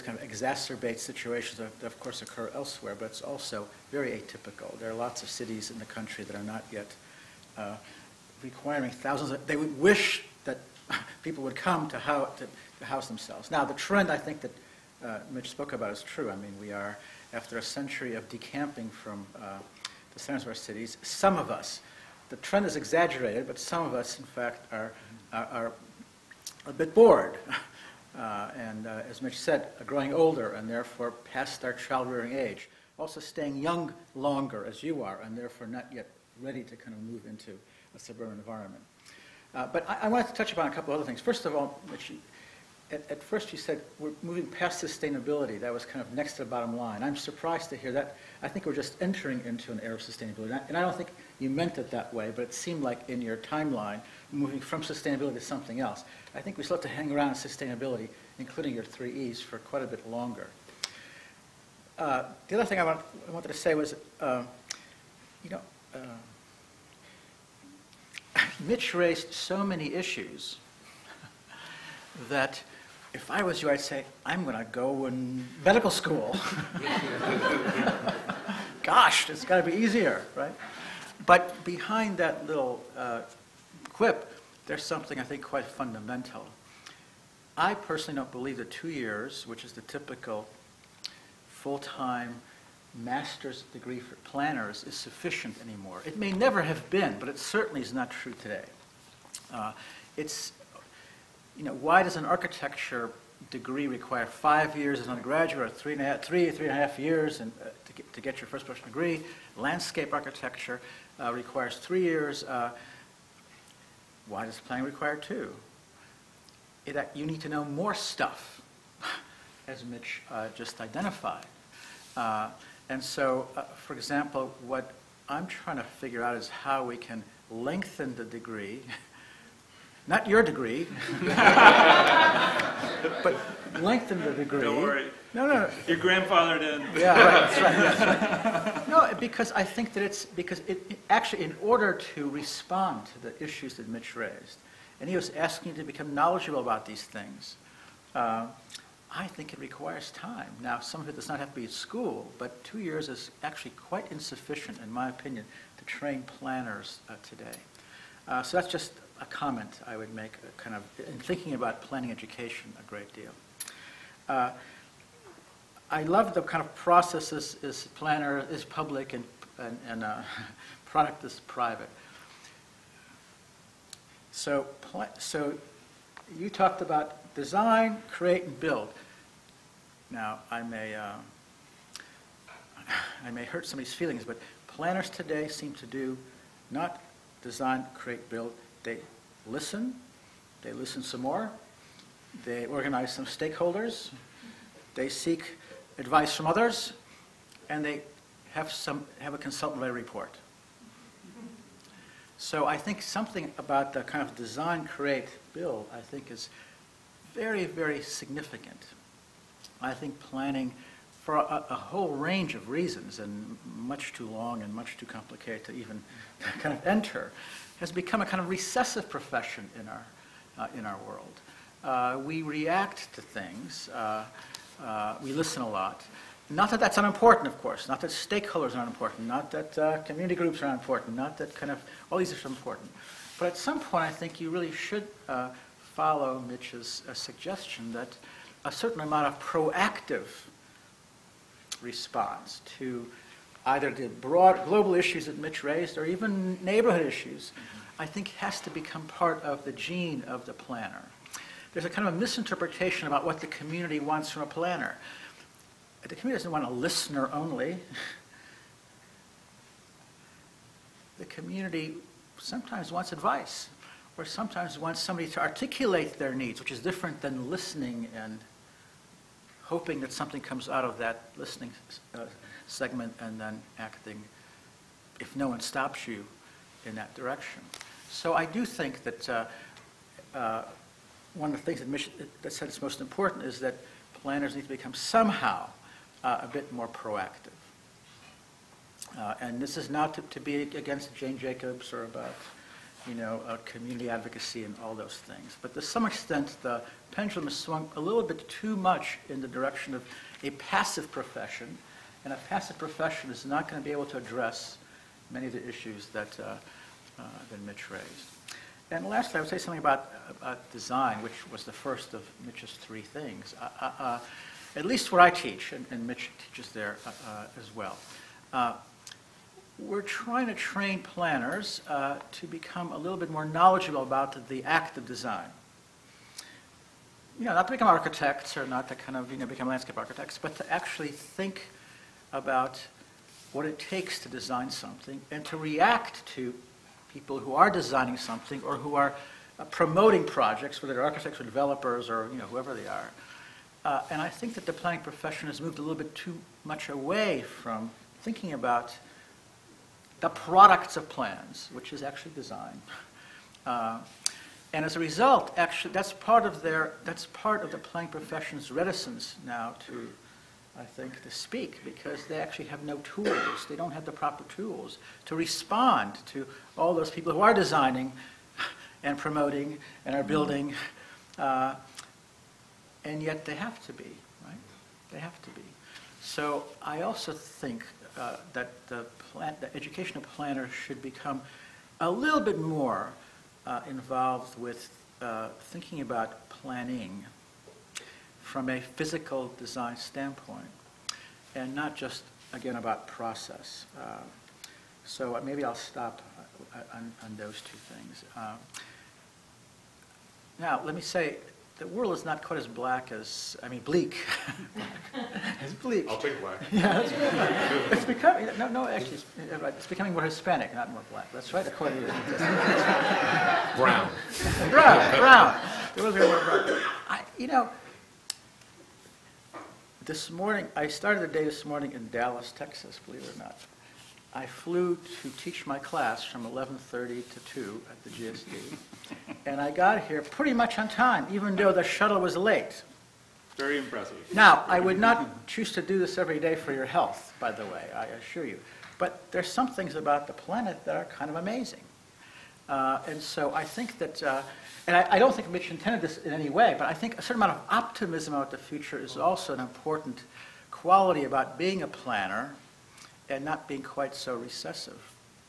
kind of exacerbates situations that of course occur elsewhere, but it's also very atypical. There are lots of cities in the country that are not yet requiring thousands they would wish that people would come to house themselves. Now, the trend I think that Mitch spoke about is true. I mean, we are, after a century of decamping from the centers of our cities, some of us, the trend is exaggerated, but some of us, in fact, are a bit bored. And as Mitch said, growing older and therefore past our child-rearing age. Also staying young longer, as you are, and therefore not yet ready to kind of move into a suburban environment. But I wanted to touch upon a couple other things. First of all, Mitch, at first you said we're moving past sustainability. That was kind of next to the bottom line. I'm surprised to hear that. I think we're just entering into an era of sustainability. And I don't think you meant it that way, but it seemed like in your timeline, moving from sustainability to something else. I think we still have to hang around sustainability, including your 3 E's, for quite a bit longer. The other thing I wanted to say was, Mitch raised so many issues that if I was you, I'd say, I'm going to go in medical school. Gosh, it's got to be easier, right? But behind that little quip, there's something I think quite fundamental. I personally don't believe that 2 years, which is the typical full-time master's degree for planners, is sufficient anymore. It may never have been, but it certainly is not true today. Why does an architecture degree require 5 years as an undergraduate, or three and a half years to get your first professional degree? Landscape architecture requires 3 years. Why does planning require 2? You need to know more stuff, as Mitch just identified. And so, for example, what I'm trying to figure out is how we can lengthen the degree, not your degree, but lengthen the degree. Don't worry. No. Your grandfathered in. Yeah, right, that's right. No, because I think that actually, in order to respond to the issues that Mitch raised, and he was asking you to become knowledgeable about these things, I think it requires time. Now, some of it does not have to be at school, but 2 years is actually quite insufficient, in my opinion, to train planners today. So that's just a comment I would make, kind of in thinking about planning education a great deal. I love the kind of process is planner is public and product is private. So you talked about design, create, and build. Now, I may hurt somebody's feelings, but planners today seem to do not design, create, build. They listen some more, they organize some stakeholders, they seek advice from others, and they have a consultant write a report. So I think something about the kind of design, create, build, I think is very, very significant. I think planning, for a whole range of reasons, and much too long and much too complicated to even kind of enter, has become a kind of recessive profession in our world. We react to things. We listen a lot. Not that that's unimportant, of course. Not that stakeholders aren't important. Not that community groups are important. Not that kind of all these are important. But at some point, I think you really should follow Mitch's suggestion that a certain amount of proactive response to either the broad global issues that Mitch raised or even neighborhood issues, I think has to become part of the gene of the planner. There's a kind of a misinterpretation about what the community wants from a planner. The community doesn't want a listener only. The community sometimes wants advice, or sometimes wants somebody to articulate their needs, which is different than listening and hoping that something comes out of that listening segment and then acting, if no one stops you, in that direction. So I do think that one of the things that said is most important is that planners need to become somehow a bit more proactive. And this is not to be against Jane Jacobs or about, community advocacy and all those things. But to some extent, the pendulum has swung a little bit too much in the direction of a passive profession, and a passive profession is not going to be able to address many of the issues that Mitch raised. And lastly, I would say something about design, which was the first of Mitch's 3 things. At least where I teach, and Mitch teaches there as well. We're trying to train planners to become a little bit more knowledgeable about the act of design. Not to become architects or not to kind of become landscape architects, but to actually think about what it takes to design something and to react to people who are designing something or who are promoting projects, whether they're architects or developers or whoever they are. And I think that the planning profession has moved a little bit too much away from thinking about the products of plans, which is actually design. And as a result, actually, that's part of the planning profession's reticence now to, I think, to speak, because they actually have no tools. They don't have the proper tools to respond to all those people who are designing and promoting and are building, and yet they have to be, right? They have to be. So I also think that the educational planner should become a little bit more involved with thinking about planning from a physical design standpoint, and not just, again, about process. So maybe I'll stop on those two things. Now, let me say, the world is not quite as black as, bleak. It's bleak. I'll take black. Yeah, that's good. It's becoming, actually, it's becoming more Hispanic, not more black. That's right, according to you. Brown. Brown. There was more brown. This morning, I started the day this morning in Dallas, Texas, believe it or not. I flew to teach my class from 11:30 to 2 at the GSD. And I got here pretty much on time, even though the shuttle was late. Very impressive. Now, I would not choose to do this every day for your health, by the way, I assure you. But there's some things about the planet that are kind of amazing. And so I think that, and I don't think Mitch intended this in any way, but I think a certain amount of optimism about the future is also an important quality about being a planner and not being quite so recessive,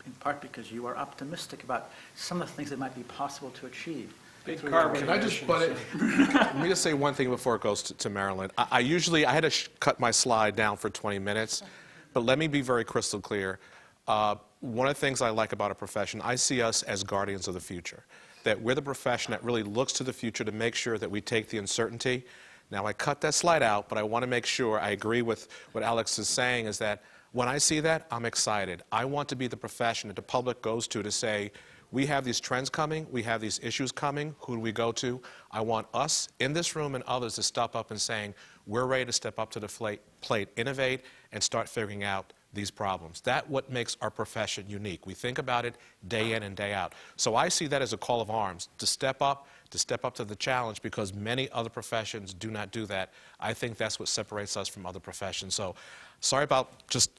in part because you are optimistic about some of the things that might be possible to achieve. Big carbon Can I just butt it? Let me just say one thing before it goes to Marilyn. I had to cut my slide down for 20 minutes, but let me be very crystal clear. One of the things I like about a profession, I see us as guardians of the future, that we're the profession that really looks to the future to make sure that we take the uncertainty. Now, I cut that slide out, but I want to make sure I agree with what Alex is saying, is that when I see that, I'm excited. I want to be the profession that the public goes to say, we have these trends coming, we have these issues coming, who do we go to? I want us in this room and others to step up and saying, we're ready to step up to the plate, innovate, and start figuring out these problems. That's what makes our profession unique. We think about it day in and day out. So I see that as a call of arms, to step up to the challenge, because many other professions do not do that. I think that's what separates us from other professions. So sorry about just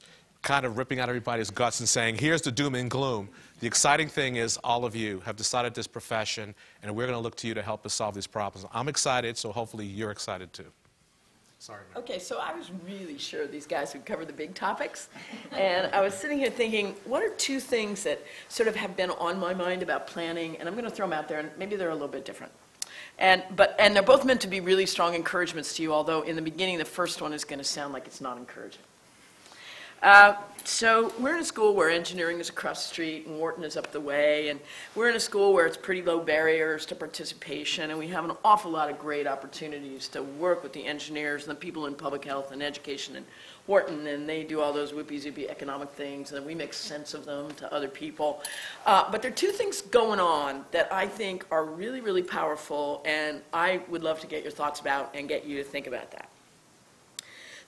kind of ripping out everybody's guts and saying, here's the doom and gloom. The exciting thing is all of you have decided this profession, and we're going to look to you to help us solve these problems. I'm excited, so hopefully you're excited too. Sorry, Mary. Okay, so I was really sure these guys would cover the big topics. And I was sitting here thinking, what are two things that sort of have been on my mind about planning? And I'm going to throw them out there, and maybe they're a little bit different. And they're both meant to be really strong encouragements to you, although in the beginning, the first one is going to sound like it's not encouraging. So we're in a school where engineering is across the street and Wharton is up the way, and we're in a school where it's pretty low barriers to participation, and we have an awful lot of great opportunities to work with the engineers and the people in public health and education in Wharton, and they do all those whoopie-zoopie economic things, and we make sense of them to other people. But there are two things going on that I think are really, really powerful, and I would love to get your thoughts about and get you to think about that.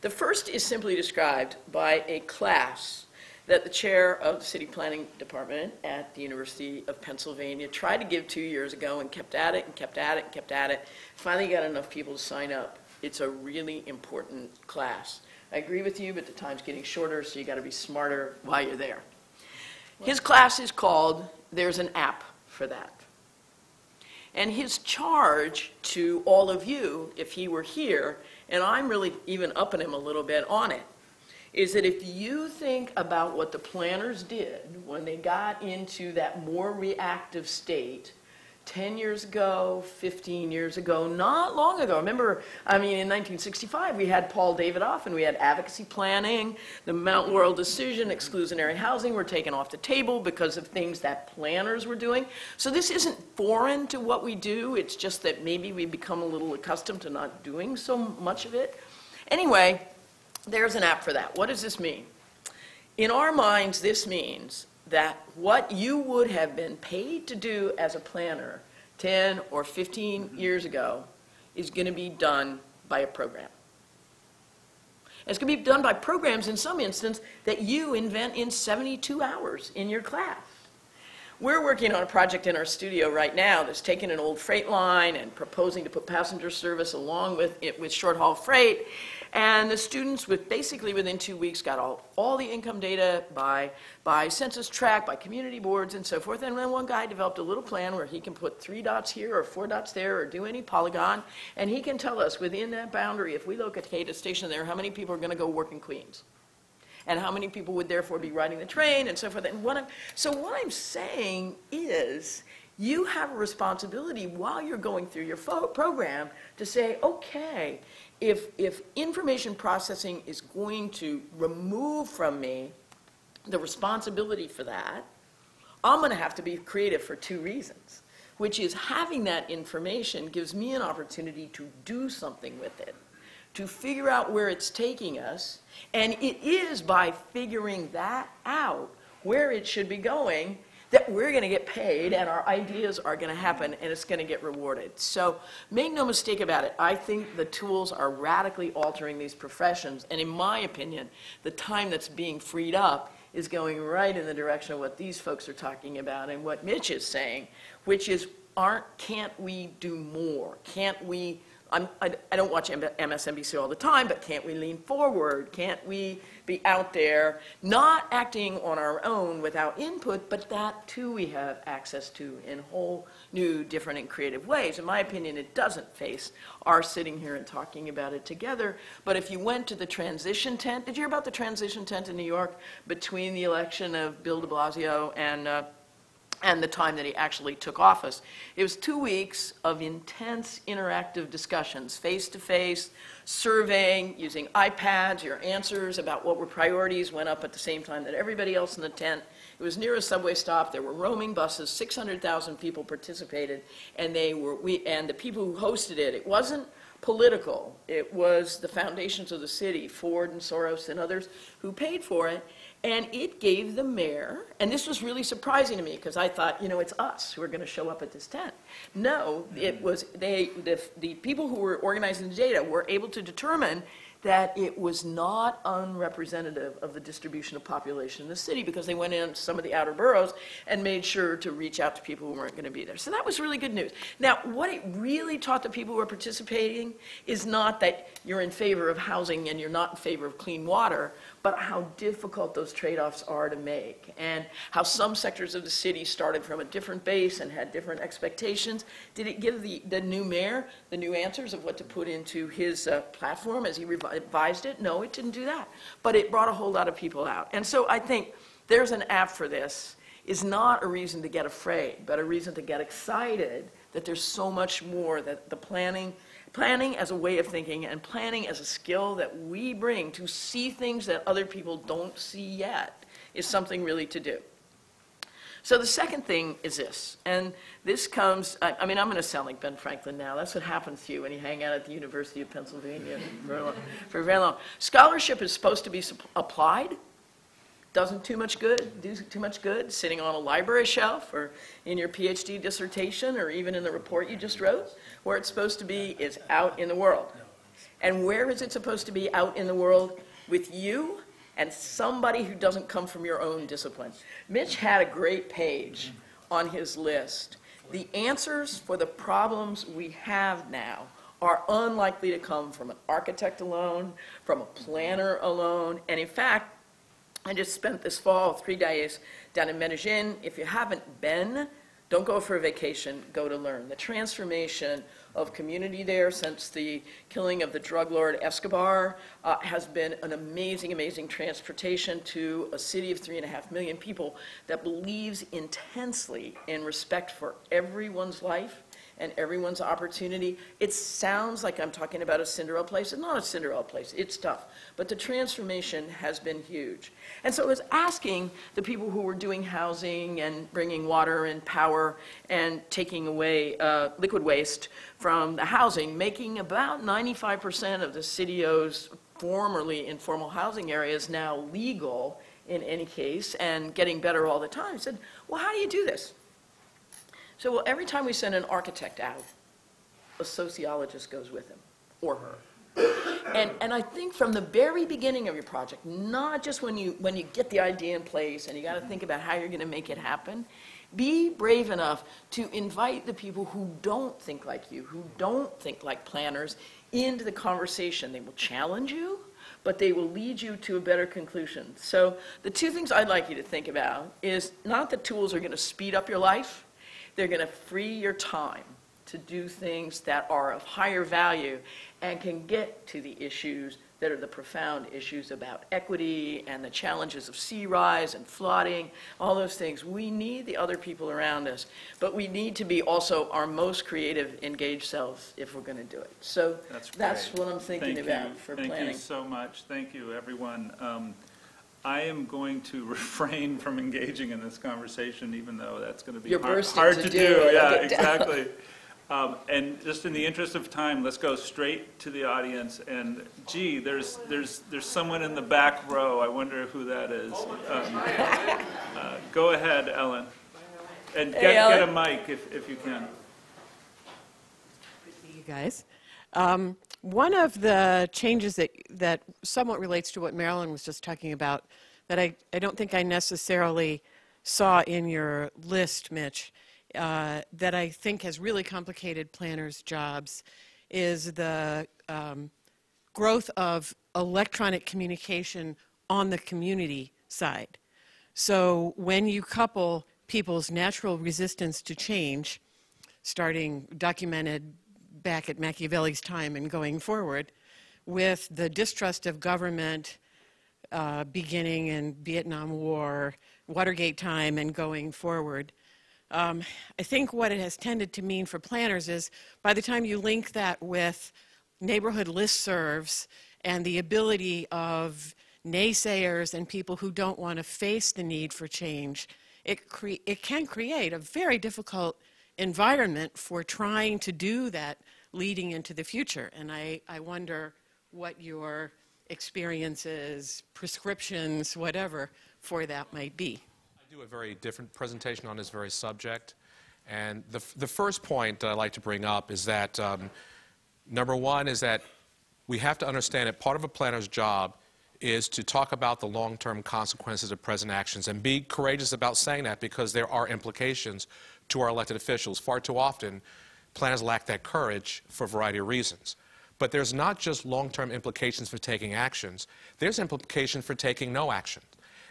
The first is simply described by a class that the chair of the city planning department at the University of Pennsylvania tried to give 2 years ago and kept at it and kept at it and kept at it. Finally got enough people to sign up. It's a really important class. I agree with you, but the time's getting shorter, so you got to be smarter while you're there. His class is called There's an App for That. And his charge to all of you, if he were here, and I'm really even upping him a little bit on it, is that if you think about what the planners did when they got into that more reactive state 10 years ago, 15 years ago, not long ago. Remember, I mean, in 1965, we had Paul Davidoff, and we had advocacy planning. The Mount Laurel decision, exclusionary housing, were taken off the table because of things that planners were doing. So this isn't foreign to what we do. It's just that maybe we've become a little accustomed to not doing so much of it. Anyway, there's an app for that. What does this mean? In our minds, this means that what you would have been paid to do as a planner 10 or 15 years ago is going to be done by a program. And it's going to be done by programs in some instance that you invent in 72 hours in your class. We're working on a project in our studio right now that's taking an old freight line and proposing to put passenger service along with it with short-haul freight. And the students, basically within 2 weeks, got all the income data by census tract, by community boards, and so forth. And then one guy developed a little plan where he can put 3 dots here or 4 dots there or do any polygon. And he can tell us within that boundary, if we locate a station there, how many people are going to go work in Queens. And how many people would therefore be riding the train and so forth. And what I'm saying is you have a responsibility while you're going through your program to say, okay, if information processing is going to remove from me the responsibility for that, I'm going to have to be creative for 2 reasons, which is having that information gives me an opportunity to do something with it, to figure out where it's taking us, and it is by figuring that out, where it should be going, that we're going to get paid and our ideas are going to happen and it's going to get rewarded. So make no mistake about it. I think the tools are radically altering these professions, and in my opinion, the time that's being freed up is going right in the direction of what these folks are talking about and what Mitch is saying, which is, can't we do more? Can't we I don't watch MSNBC all the time, but can't we lean forward? Can't we be out there not acting on our own without input, but that too we have access to in whole new, different, and creative ways? In my opinion, it doesn't face our sitting here and talking about it together. But if you went to the transition tent, did you hear about the transition tent in New York between the election of Bill de Blasio and the time that he actually took office? It was 2 weeks of intense interactive discussions, face-to-face, surveying, using iPads. Your answers about what were priorities went up at the same time that everybody else in the tent. It was near a subway stop. There were roaming buses. 600,000 people participated, and the people who hosted it, it wasn't political. It was the foundations of the city, Ford and Soros and others, who paid for it. And it gave the mayor, and this was really surprising to me because I thought, it's us who are going to show up at this tent. No, it was the people who were organizing the data were able to determine that it was not unrepresentative of the distribution of population in the city because they went in some of the outer boroughs and made sure to reach out to people who weren't going to be there. So that was really good news. Now, what it really taught the people who were participating is not that you're in favor of housing and you're not in favor of clean water, but how difficult those trade-offs are to make, and how some sectors of the city started from a different base and had different expectations. Did it give the new mayor the new answers of what to put into his platform as he revised it? No, it didn't do that. But it brought a whole lot of people out. And so I think there's an app for this is not a reason to get afraid, but a reason to get excited that there's so much more, that the planning as a way of thinking and planning as a skill that we bring to see things that other people don't see yet is something really to do. So the second thing is this, and this comes, I'm going to sound like Ben Franklin now. That's what happens to you when you hang out at the University of Pennsylvania for very long. Scholarship is supposed to be applied. Doesn't do too much good sitting on a library shelf or in your PhD dissertation or even in the report you just wrote. Where it's supposed to be is out in the world. And where is it supposed to be out in the world? With you and somebody who doesn't come from your own discipline. Mitch had a great page on his list. The answers for the problems we have now are unlikely to come from an architect alone, from a planner alone, and in fact, I just spent this fall 3 days down in Medellin. If you haven't been, don't go for a vacation, go to learn. The transformation of community there since the killing of the drug lord Escobar has been an amazing, amazing transportation to a city of 3.5 million people that believes intensely in respect for everyone's life and everyone's opportunity. It sounds like I'm talking about a Cinderella place. It's not a Cinderella place. It's tough. But the transformation has been huge. And so I was asking the people who were doing housing and bringing water and power and taking away liquid waste from the housing, making about 95% of the CITIO's formerly informal housing areas now legal in any case and getting better all the time. I said, well, how do you do this? So well, every time we send an architect out, a sociologist goes with him, or her. And I think from the very beginning of your project, not just when you get the idea in place and you got to think about how you're going to make it happen, be brave enough to invite the people who don't think like you, who don't think like planners, into the conversation. They will challenge you, but they will lead you to a better conclusion. So the two things I'd like you to think about is not that tools are going to speed up your life, they're going to free your time to do things that are of higher value and can get to the issues that are the profound issues about equity and the challenges of sea rise and flooding, all those things. We need the other people around us, but we need to be also our most creative, engaged selves if we're going to do it. So that's what I'm thinking about for planning. Thank you so much. Thank you, everyone. I am going to refrain from engaging in this conversation, even though that's going to be hard to do. Yeah, exactly. And just in the interest of time, let's go straight to the audience. And gee, there's someone in the back row. I wonder who that is. Go ahead, Ellen, and get a mic if you can. Good to see you guys. One of the changes that somewhat relates to what Marilyn was just talking about, that I don't think I necessarily saw in your list, Mitch, that I think has really complicated planners' jobs, is the growth of electronic communication on the community side. So when you couple people's natural resistance to change, starting documented back at Machiavelli's time and going forward, with the distrust of government beginning in Vietnam War, Watergate time, and going forward, I think what it has tended to mean for planners is by the time you link that with neighborhood listservs and the ability of naysayers and people who don't want to face the need for change, it can create a very difficult environment for trying to do that leading into the future. And I wonder what your experiences, prescriptions, whatever, for that might be. I do a very different presentation on this very subject. And the first point that I'd like to bring up is that, number one, is that we have to understand that part of a planner's job is to talk about the long-term consequences of present actions and be courageous about saying that, because there are implications to our elected officials. Far too often, planners lack that courage for a variety of reasons. But there's not just long-term implications for taking actions, there's implications for taking no action.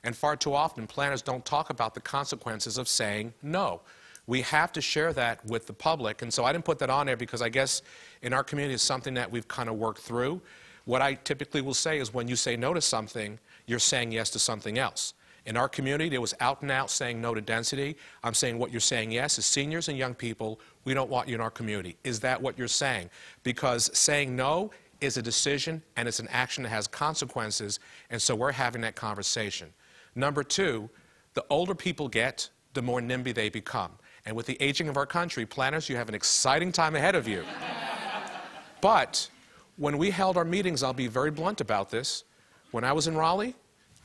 And far too often, planners don't talk about the consequences of saying no. We have to share that with the public, and so I didn't put that on there because I guess in our community it's something that we've kind of worked through. What I typically will say is when you say no to something, you're saying yes to something else. In our community, there was out and out saying no to density. I'm saying what you're saying yes is seniors and young people, we don't want you in our community. Is that what you're saying? Because saying no is a decision and it's an action that has consequences, and so we're having that conversation. Number two, the older people get, the more NIMBY they become. And with the aging of our country, planners, you have an exciting time ahead of you. But when we held our meetings, I'll be very blunt about this, when I was in Raleigh,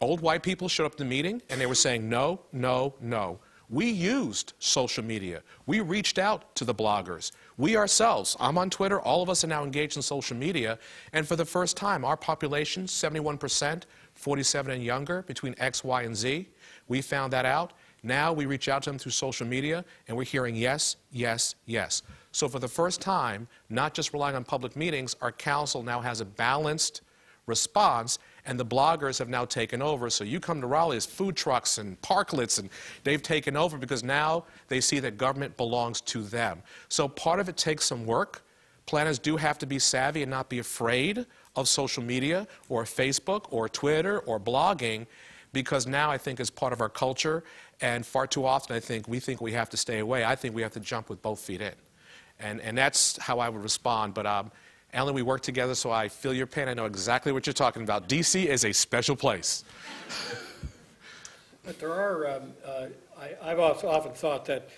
old white people showed up at the meeting and they were saying no, no, no. We used social media. We reached out to the bloggers. We ourselves, I'm on Twitter, all of us are now engaged in social media, and for the first time, our population, 71%, 47 and younger, between X, Y, and Z, we found that out. Now we reach out to them through social media, and we're hearing yes, yes, yes. So for the first time, not just relying on public meetings, our council now has a balanced response, and the bloggers have now taken over. So you come to Raleigh as food trucks and parklets, and they've taken over because now they see that government belongs to them. So part of it takes some work. Planners do have to be savvy and not be afraid of social media or Facebook or Twitter or blogging, because now I think it's part of our culture, and far too often I think we have to stay away. I think we have to jump with both feet in. And that's how I would respond. But Ellen, we work together, so I feel your pain. I know exactly what you're talking about. D.C. is a special place. But there are, I've often thought that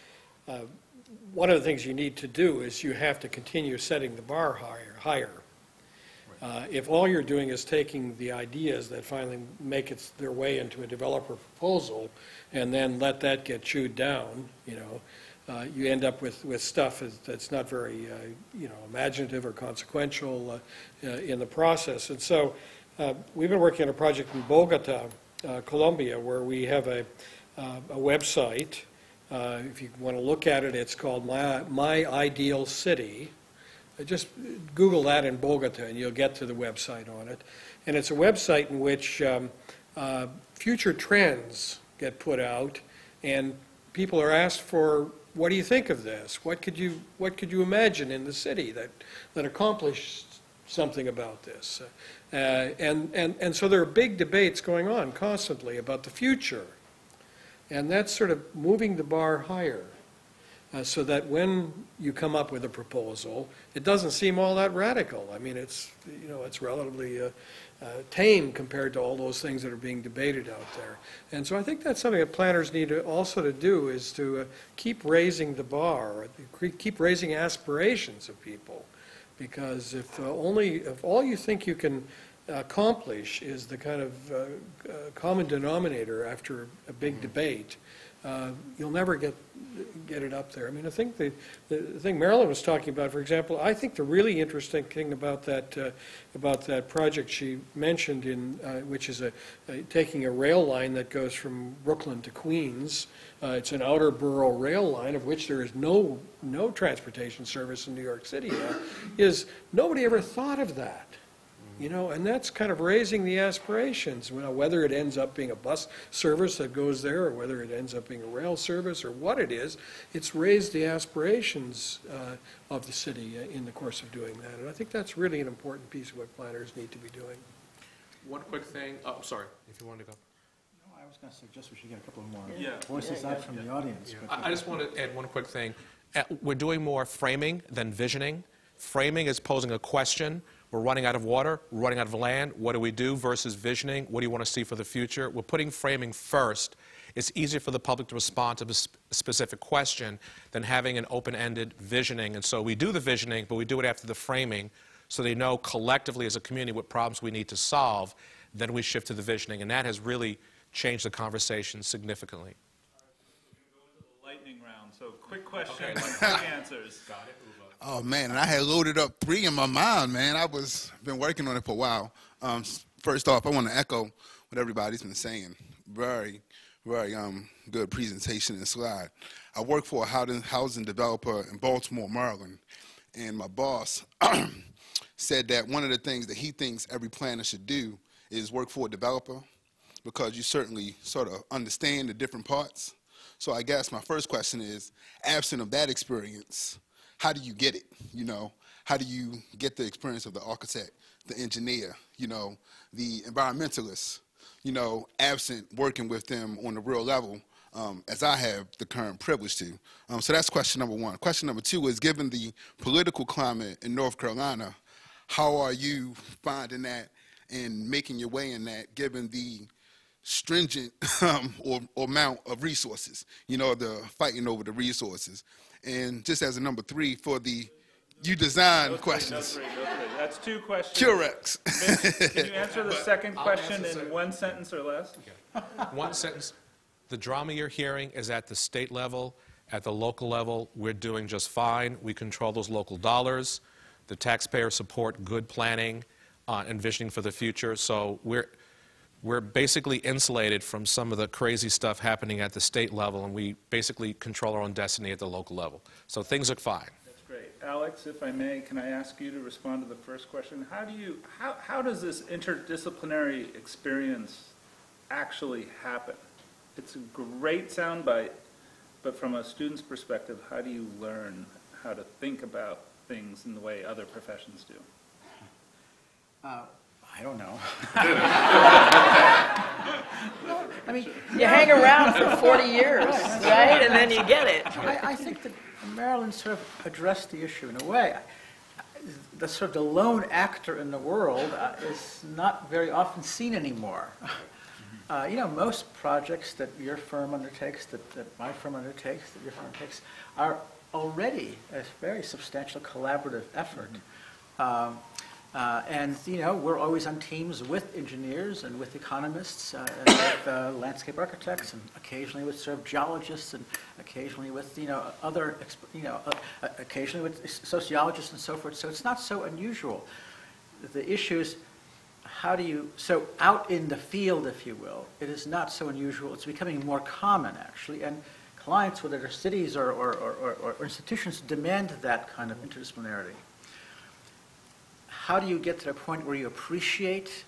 one of the things you need to do is you have to continue setting the bar higher. If all you're doing is taking the ideas that finally make their way into a developer proposal and then let that get chewed down, you know, you end up with stuff that's not very, imaginative or consequential in the process. And so we've been working on a project in Bogota, Colombia, where we have a website. If you want to look at it, it's called My Ideal City. Just Google that in Bogota, and you'll get to the website on it. And it's a website in which future trends get put out, and people are asked for, what do you think of this? What could you imagine in the city that accomplished something about this? And so there are big debates going on constantly about the future. And that's sort of moving the bar higher, so that when you come up with a proposal, it doesn't seem all that radical. I mean, it's relatively tame compared to all those things that are being debated out there. And so I think that's something that planners need to do, is to keep raising the bar, keep raising aspirations of people. Because if all you think you can accomplish is the kind of common denominator after a big debate, you'll never get it up there. I mean, I think the thing Marilyn was talking about, for example, I think the really interesting thing about that project she mentioned, which is taking a rail line that goes from Brooklyn to Queens. It's an outer borough rail line of which there is no transportation service in New York City now. Is nobody ever thought of that? And that's kind of raising the aspirations. Whether it ends up being a bus service that goes there, or whether it ends up being a rail service, or what it is, it's raised the aspirations of the city in the course of doing that. And I think that's really an important piece of what planners need to be doing. One quick thing. Oh, sorry, if you wanted to go. No, I was going to suggest we should get a couple more Yeah. voices out from the audience. but- I just want to add one quick thing. We're doing more framing than visioning. Framing is posing a question. We're running out of water, we're running out of land, what do we do, versus visioning, what do you want to see for the future? We're putting framing first. It's easier for the public to respond to a specific question than having an open-ended visioning. And so we do the visioning, but we do it after the framing, so they know collectively as a community what problems we need to solve. Then we shift to the visioning, and that has really changed the conversation significantly. Lightning round, so quick questions, quick answers. Got it, Uvo. Oh man, and I had loaded up 3 in my mind, man. Been working on it for a while. First off, I want to echo what everybody's been saying. Very, very good presentation and slide. I work for a housing developer in Baltimore, Maryland, and my boss said that one of the things that he thinks every planner should do is work for a developer, because you certainly sort of understand the different parts. So I guess my first question is, absent of that experience, how do you get it? How do you get the experience of the architect, the engineer, the environmentalist, absent working with them on the real level, as I have the current privilege to? So that's question number one. Question number two is, given the political climate in North Carolina, how are you finding that and making your way in that, given the stringent or amount of resources, the fighting over the resources? And just as a number 3 for the design questions. That's 2 questions. Curex. Mitch, can you answer the second question in 1 sentence or less? Okay. 1 sentence. The drama you're hearing is at the state level. At the local level, we're doing just fine. We control those local dollars. The taxpayers support good planning and visioning for the future. So we're basically insulated from some of the crazy stuff happening at the state level, and we basically control our own destiny at the local level. So things look fine. That's great. Alex, if I may, can I ask you to respond to the first question? How does this interdisciplinary experience actually happen? It's a great soundbite, but from a student's perspective, how do you learn how to think about things in the way other professions do? I don't know. I mean, You hang around for 40 years, right? And then you get it. I think that Marilyn sort of addressed the issue in a way. The sort of the lone actor in the world is not very often seen anymore. Most projects that your firm undertakes, that my firm undertakes, that your firm takes, are already a very substantial collaborative effort. And, you know, we're always on teams with engineers and with economists and with landscape architects and occasionally with sort of geologists and occasionally with, you know, other, occasionally with sociologists and so forth. So it's not so unusual. The issue is how do you, so out in the field, if you will, it is not so unusual. It's becoming more common, actually. And clients, whether they're cities or institutions, demand that kind of interdisciplinarity. How do you get to the point where you appreciate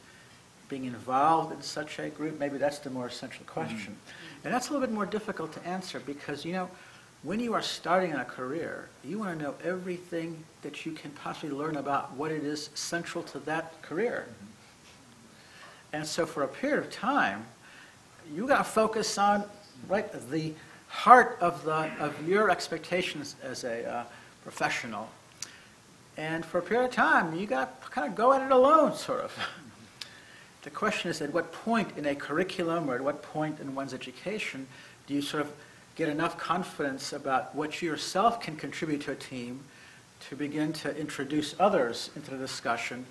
being involved in such a group? Maybe that's the more essential question. And that's a little bit more difficult to answer because, you know, when you are starting in a career, you want to know everything that you can possibly learn about what it is central to that career. And so for a period of time, you got to focus on, right, the heart of your expectations as a professional. And for a period of time, you got to kind of go at it alone, sort of. The question is, at what point in a curriculum or at what point in one's education do you sort of get enough confidence about what you yourself can contribute to a team to begin to introduce others into the discussion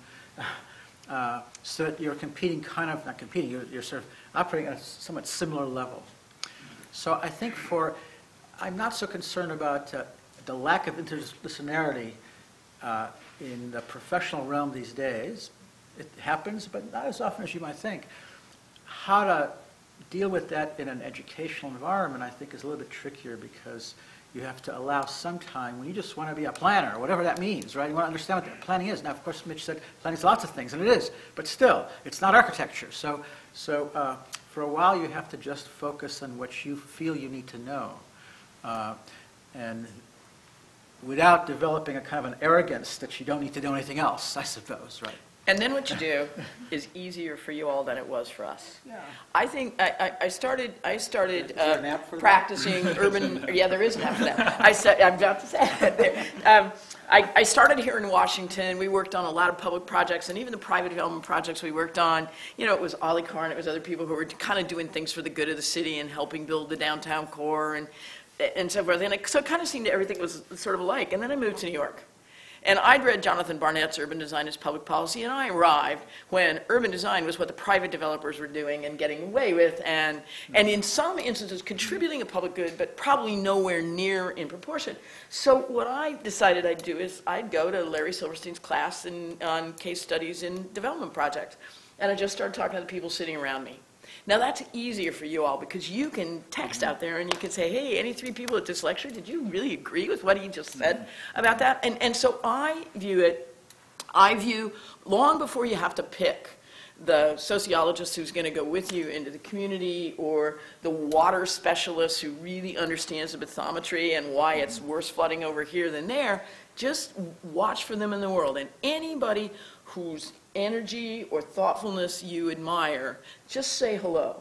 so that you're competing kind of, not competing, you're sort of operating at a somewhat similar level. So I think I'm not so concerned about the lack of interdisciplinarity in the professional realm these days. It happens, but not as often as you might think. How to deal with that in an educational environment, I think, is a little bit trickier because you have to allow some time when you just want to be a planner, whatever that means, right? You want to understand what planning is. Now, of course, Mitch said planning is lots of things, and it is, but still, it's not architecture. So for a while, you have to just focus on what you feel you need to know. And without developing a kind of an arrogance that you don't need to know anything else, I suppose, right? And then what you do is easier for you all than it was for us. Yeah. I think I started there an app for that? practicing urban. Yeah, there is an app for that. I'm about to say it. I started here in Washington. We worked on a lot of public projects, and even the private development projects we worked on. You know, it was Ollie Carr and it was other people who were kind of doing things for the good of the city and helping build the downtown core and so forth. And so it kind of seemed everything was sort of alike. And then I moved to New York. And I'd read Jonathan Barnett's Urban Design as Public Policy, and I arrived when urban design was what the private developers were doing and getting away with, and in some instances contributing a public good, but probably nowhere near in proportion. So what I decided I'd do is I'd go to Larry Silverstein's class on case studies in development projects, and I just started talking to the people sitting around me. Now that's easier for you all because you can text out there and you can say, hey, any three people at this lecture, did you really agree with what he just said about that? And so I view long before you have to pick the sociologist who's going to go with you into the community or the water specialist who really understands the bathymetry and why it's worse flooding over here than there, just watch for them in the world. And anybody whose energy or thoughtfulness you admire, just say hello.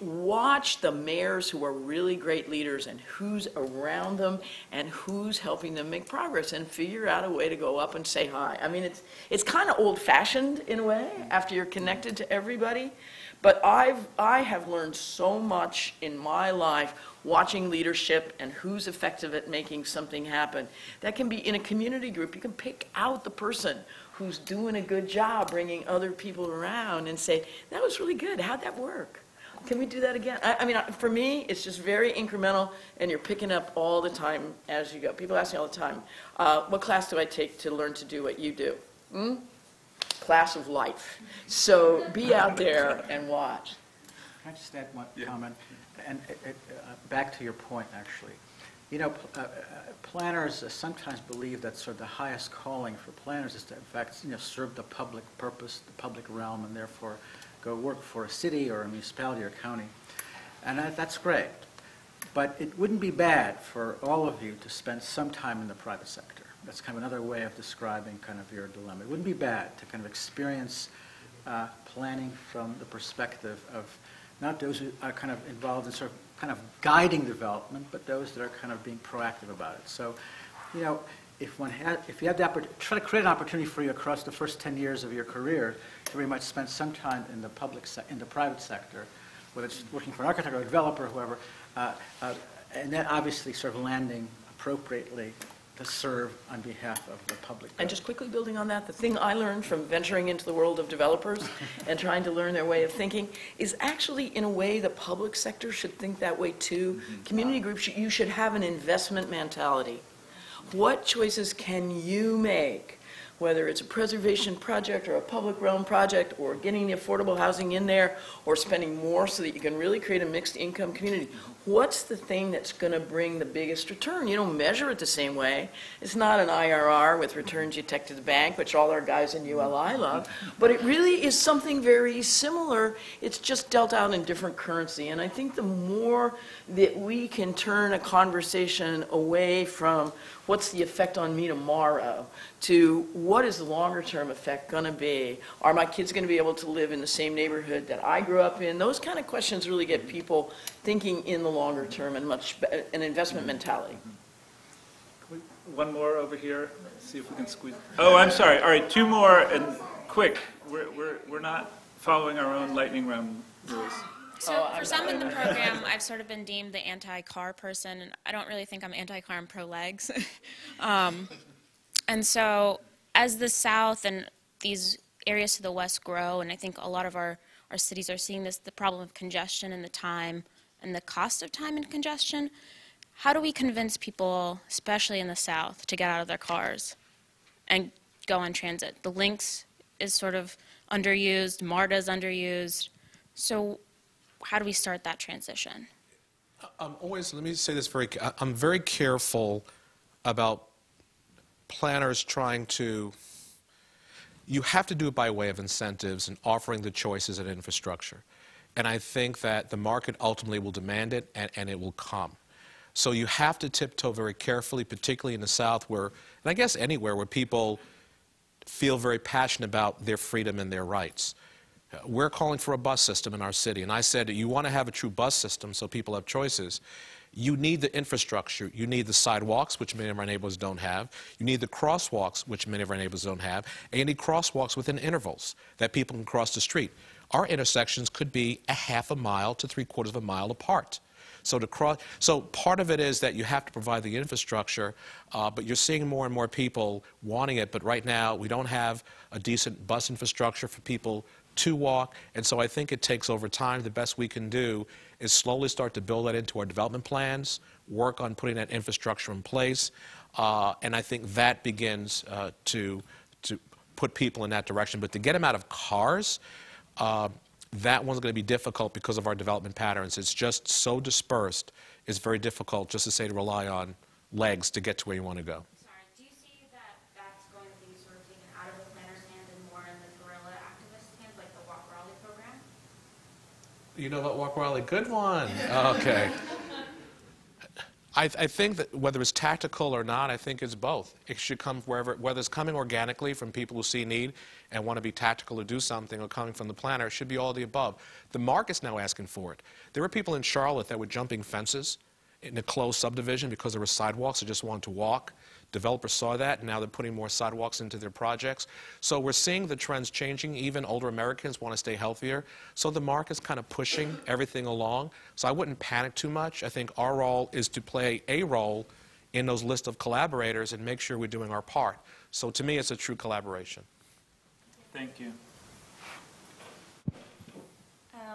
Watch the mayors who are really great leaders and who's around them and who's helping them make progress and figure out a way to go up and say hi. I mean, it's kind of old-fashioned in a way after you're connected to everybody, but I have learned so much in my life watching leadership and who's effective at making something happen. That can be in a community group. You can pick out the person who's doing a good job bringing other people around and say, that was really good. How'd that work? Can we do that again? I mean, for me, it's just very incremental, and you're picking up all the time as you go. People ask me all the time, what class do I take to learn to do what you do? Class of life. So be out there and watch. Can I just add one comment? And back to your point, actually. You know, planners sometimes believe that sort of the highest calling for planners is to, in fact, you know, serve the public purpose, the public realm, and therefore go work for a city or a municipality or county. And that's great. But it wouldn't be bad for all of you to spend some time in the private sector. That's kind of another way of describing kind of your dilemma. It wouldn't be bad to kind of experience planning from the perspective of not those who are kind of involved in sort of kind of guiding development, but those that are kind of being proactive about it. So, you know, if you had the opportunity, try to create an opportunity for you across the first 10 years of your career to very much spend some time in the private sector, whether it's working for an architect or a developer or whoever, and then obviously sort of landing appropriately to serve on behalf of the public good. And just quickly building on that, the thing I learned from venturing into the world of developers and trying to learn their way of thinking is actually, in a way, the public sector should think that way too. Community groups, you should have an investment mentality. What choices can you make, whether it's a preservation project or a public realm project or getting the affordable housing in there or spending more so that you can really create a mixed income community? What's the thing that's going to bring the biggest return? You don't measure it the same way. It's not an IRR with returns you take to the bank, which all our guys in ULI love, but it really is something very similar. It's just dealt out in different currency. And I think the more that we can turn a conversation away from what's the effect on me tomorrow to what is the longer term effect going to be? Are my kids going to be able to live in the same neighborhood that I grew up in? Those kind of questions really get people thinking in the longer term and an investment mentality. One more over here. Let's see if we can squeeze. Oh, I'm sorry. All right, two more and quick. We're not following our own lightning round rules. So for some in the program, I've sort of been deemed the anti-car person, and I don't really think I'm anti-car, I'm pro-legs. And so as the South and these areas to the West grow, and I think a lot of our cities are seeing this, the problem of congestion and the time and the cost of time and congestion, how do we convince people, especially in the South, to get out of their cars and go on transit? The Lynx is sort of underused, MARTA is underused. So how do we start that transition? Let me say this I'm very careful about planners trying to, you have to do it by way of incentives and offering the choices and infrastructure. And I think that the market ultimately will demand it, and it will come. So you have to tiptoe very carefully, particularly in the South where, and I guess anywhere where people feel very passionate about their freedom and their rights. We're calling for a bus system in our city, and I said, you want to have a true bus system so people have choices. You need the infrastructure. You need the sidewalks, which many of our neighborhoods don't have. You need the crosswalks, which many of our neighborhoods don't have. And you need crosswalks within intervals that people can cross the street. Our intersections could be a half a mile to 3/4 of a mile apart. So part of it is that you have to provide the infrastructure, but you're seeing more and more people wanting it. But right now, we don't have a decent bus infrastructure for people to walk, and so I think it takes over time. The best we can do is slowly start to build that into our development plans, work on putting that infrastructure in place, and I think that begins to put people in that direction. But to get them out of cars, that one's going to be difficult because of our development patterns. It's just so dispersed, it's very difficult just to say to rely on legs to get to where you want to go. You know about Walk Raleigh? Good one. Okay. I think that whether it's tactical or not, I think it's both. It should come whether it's coming organically from people who see need and want to be tactical to do something, or coming from the planner, it should be all of the above. The market's now asking for it. There were people in Charlotte that were jumping fences in a closed subdivision because there were sidewalks. They just wanted to walk. Developers saw that, and now they're putting more sidewalks into their projects. So we're seeing the trends changing. Even older Americans want to stay healthier. So the market's kind of pushing everything along. So I wouldn't panic too much. I think our role is to play a role in those list of collaborators and make sure we're doing our part. So to me, it's a true collaboration. Thank you.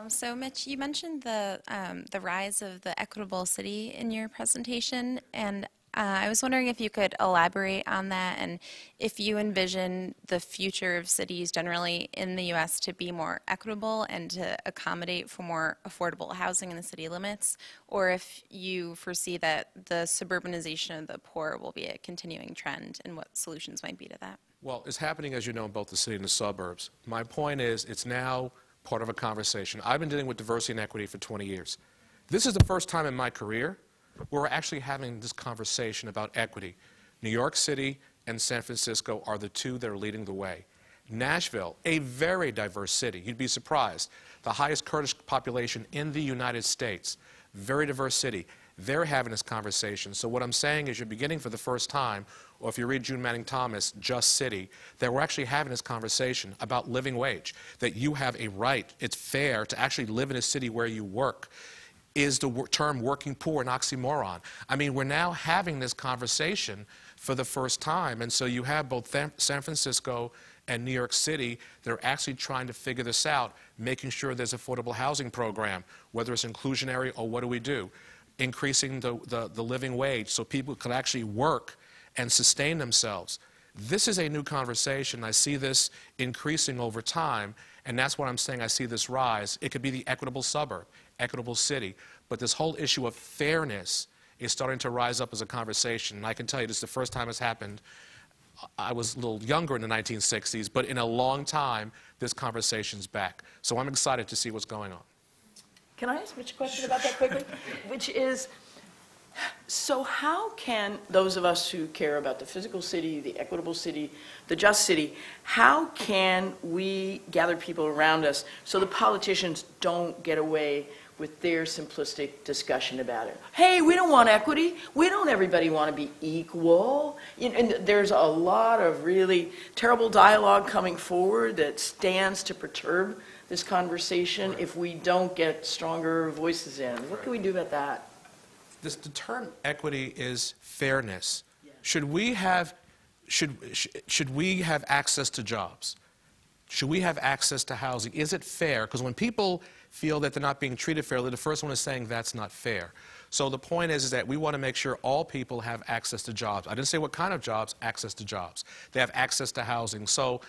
So Mitch, you mentioned the rise of the equitable city in your presentation, and I was wondering if you could elaborate on that, and if you envision the future of cities generally in the U.S. to be more equitable and to accommodate for more affordable housing in the city limits, or if you foresee that the suburbanization of the poor will be a continuing trend, and what solutions might be to that. Well, it's happening, as you know, in both the city and the suburbs. My point is, it's now part of a conversation. I've been dealing with diversity and equity for 20 years. This is the first time in my career where we're actually having this conversation about equity. New York City and San Francisco are the two that are leading the way. Nashville, a very diverse city. You'd be surprised. The highest Kurdish population in the United States. Very diverse city. They're having this conversation. So what I'm saying is you're beginning for the first time, or if you read June Manning Thomas, Just City, that we're actually having this conversation about living wage, that you have a right, it's fair to actually live in a city where you work. is the term working poor an oxymoron? I mean, we're now having this conversation for the first time, and so you have both San Francisco and New York City that are actually trying to figure this out, making sure there's affordable housing program, whether it's inclusionary or what do we do? Increasing the living wage so people can actually work and sustain themselves. This is a new conversation. I see this increasing over time, and that's what I'm saying. I see this rise. It could be the equitable suburb, equitable city, but this whole issue of fairness is starting to rise up as a conversation. And I can tell you this is the first time it's happened. I was a little younger in the 1960s, but in a long time, this conversation's back. So I'm excited to see what's going on. Can I ask Mitch a question about that quickly? Which is, so how can those of us who care about the physical city, the equitable city, the just city, how can we gather people around us so the politicians don't get away with their simplistic discussion about it? Hey, we don't want equity. We don't everybody want to be equal. And there's a lot of really terrible dialogue coming forward that stands to perturb this conversation if we don't get stronger voices in. What can we do about that? The term equity is fairness. Yeah. Should we have access to jobs? Should we have access to housing? Is it fair? Because when people feel that they're not being treated fairly, the first one is saying that's not fair. So the point is that we want to make sure all people have access to jobs. I didn't say what kind of jobs, access to jobs. They have access to housing. So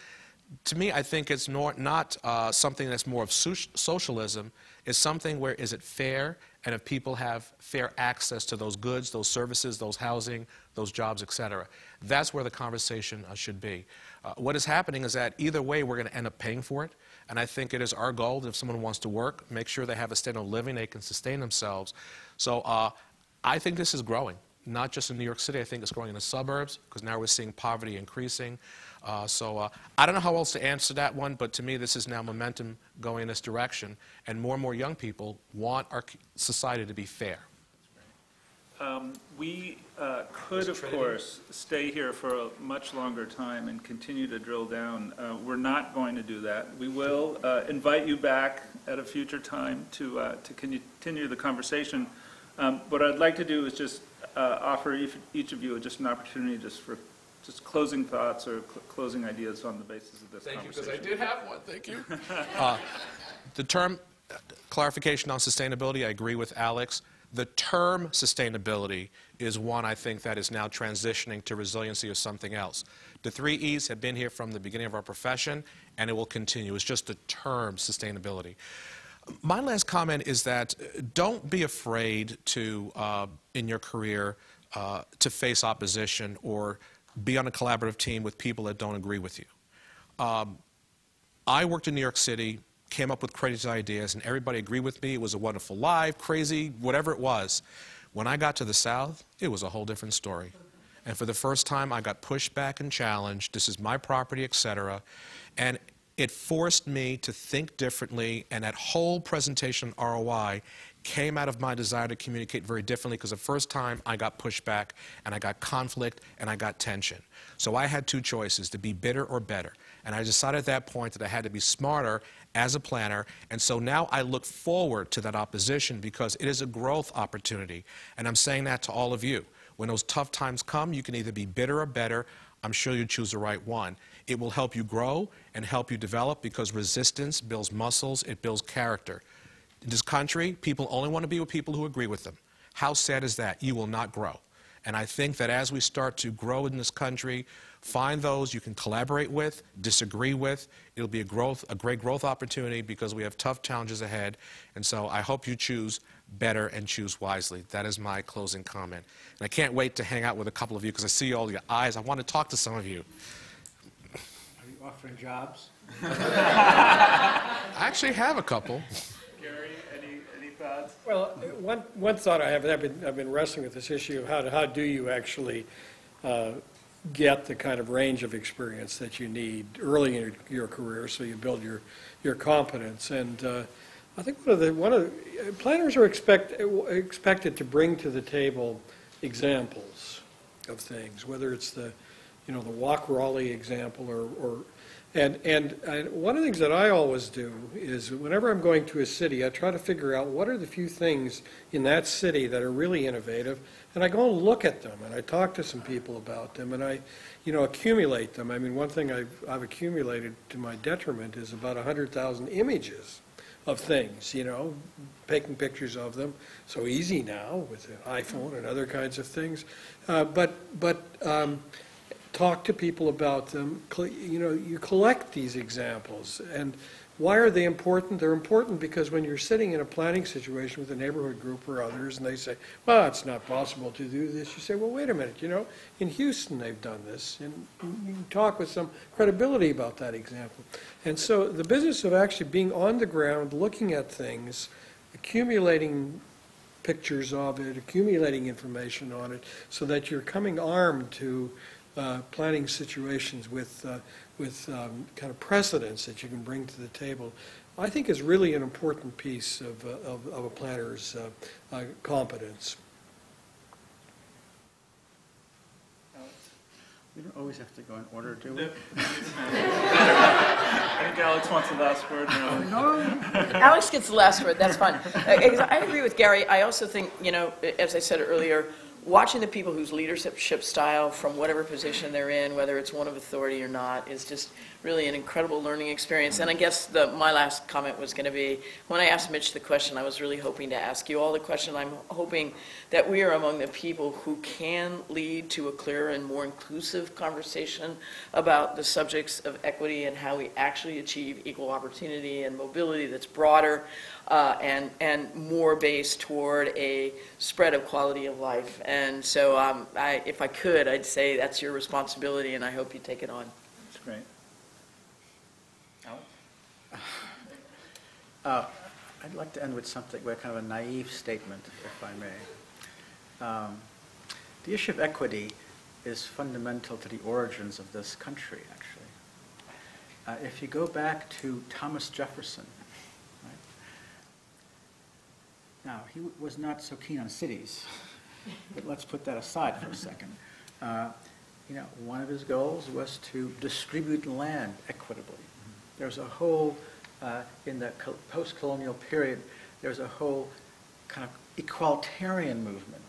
to me, I think it's not something that's more of socialism. It's something where is it fair, and if people have fair access to those goods, those services, those housing, those jobs, et cetera. That's where the conversation should be. What is happening is that either way, we're going to end up paying for it. And I think it is our goal that if someone wants to work, make sure they have a standard of living, they can sustain themselves. So I think this is growing, not just in New York City. I think it's growing in the suburbs, because now we're seeing poverty increasing. I don't know how else to answer that one, but to me this is now momentum going in this direction, and more young people want our society to be fair. We could, of course, stay here for a much longer time and continue to drill down. We're not going to do that. We will invite you back at a future time to continue the conversation. What I'd like to do is just offer each of you just an opportunity for closing thoughts or closing ideas on the basis of this conversation. Thank you, because I did have one. Thank you. The term clarification on sustainability, I agree with Alex. The term sustainability is one I think that is now transitioning to resiliency or something else. The 3 E's have been here from the beginning of our profession, and it will continue. It's just the term sustainability. My last comment is that don't be afraid to, in your career, to face opposition or be on a collaborative team with people that don't agree with you. I worked in New York City, came up with crazy ideas, and everybody agreed with me. It was a wonderful life, crazy, whatever it was. When I got to the South, it was a whole different story. And for the first time, I got pushed back and challenged. This is my property, etc. And it forced me to think differently, and that whole presentation on ROI came out of my desire to communicate very differently, because the first time I got pushback and I got conflict and I got tension. So I had 2 choices, to be bitter or better. And I decided at that point that I had to be smarter as a planner, and so now I look forward to that opposition because it is a growth opportunity. And I'm saying that to all of you. When those tough times come, you can either be bitter or better. I'm sure you choose the right one. It will help you grow and help you develop, because resistance builds muscles, it builds character. In this country, people only want to be with people who agree with them. How sad is that? You will not grow. And I think that as we start to grow in this country, find those you can collaborate with, disagree with. It'll be a great growth opportunity, because we have tough challenges ahead. And so I hope you choose better and choose wisely. That is my closing comment. And I can't wait to hang out with a couple of you, because I see all your eyes. I want to talk to some of you. Are you offering jobs? I actually have a couple. Well, one thought I have, I've been wrestling with this issue of how do you actually get the kind of range of experience that you need early in your career, so you build your competence. And I think planners are expected to bring to the table examples of things, whether it's the Walk Raleigh example or And one of the things that I always do is whenever I'm going to a city, I try to figure out what are the few things in that city that are really innovative, and I go and look at them, and I talk to some people about them, and I, accumulate them. I mean, one thing I've accumulated to my detriment is about 100,000 images of things, taking pictures of them. So easy now with the iPhone and other kinds of things. Talk to people about them. You collect these examples. And why are they important? They're important because when you're sitting in a planning situation with a neighborhood group or others, and they say, well, it's not possible to do this, you say, well, wait a minute, in Houston they've done this. And you can talk with some credibility about that example. And so the business of actually being on the ground, looking at things, accumulating pictures of it, accumulating information on it, so that you're coming armed to planning situations with kind of precedents that you can bring to the table, I think is really an important piece of a planner's competence. We don't always have to go in order, do we? I think Alex wants the last word. Alex gets the last word, that's fine. I agree with Gary. I also think, as I said earlier, watching the people whose leadership style from whatever position they're in, whether it's one of authority or not, is just really an incredible learning experience. And I guess my last comment was going to be, when I asked Mitch the question, I was really hoping to ask you all the question. I'm hoping that we are among the people who can lead to a clearer and more inclusive conversation about the subjects of equity and how we actually achieve equal opportunity and mobility that's broader and more based toward a spread of quality of life. And so if I could, I'd say that's your responsibility, and I hope you take it on. That's great. Alex? I'd like to end with something, with kind of a naive statement, if I may. The issue of equity is fundamental to the origins of this country, actually. If you go back to Thomas Jefferson, right? Now, he was not so keen on cities, but let's put that aside for a second. One of his goals was to distribute land equitably. There's a whole, in the post-colonial period, there's a whole kind of equalitarian movement.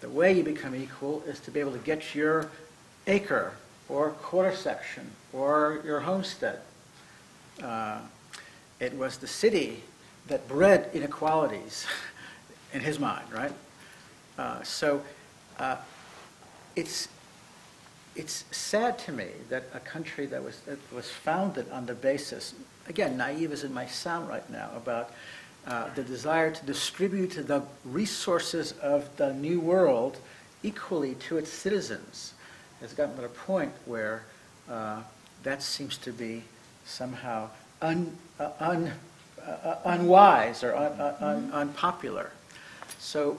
The way you become equal is to be able to get your acre or quarter section or your homestead. It was the city that bred inequalities in his mind, right? It's sad to me that a country that was founded on the basis, again, naive as it might sound right now, about the desire to distribute the resources of the new world equally to its citizens, has gotten to a point where that seems to be somehow unwise or unpopular. So,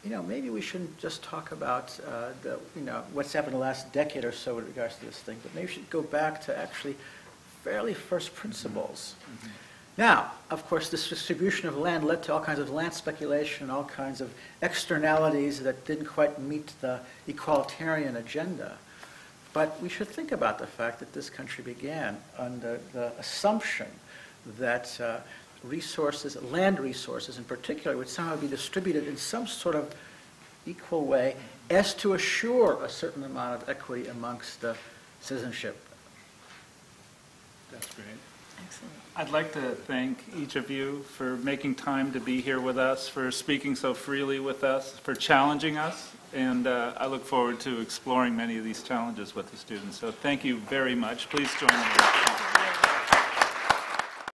maybe we shouldn't just talk about what's happened in the last decade or so with regards to this thing, but maybe we should go back to actually fairly first principles. Mm-hmm. Now, of course, this distribution of land led to all kinds of land speculation, all kinds of externalities that didn't quite meet the equalitarian agenda. But we should think about the fact that this country began under the assumption that resources, land resources in particular, would somehow be distributed in some sort of equal way as to assure a certain amount of equity amongst the citizenship. That's great. Excellent. I'd like to thank each of you for making time to be here with us, for speaking so freely with us, for challenging us, and I look forward to exploring many of these challenges with the students. So thank you very much. Please join me.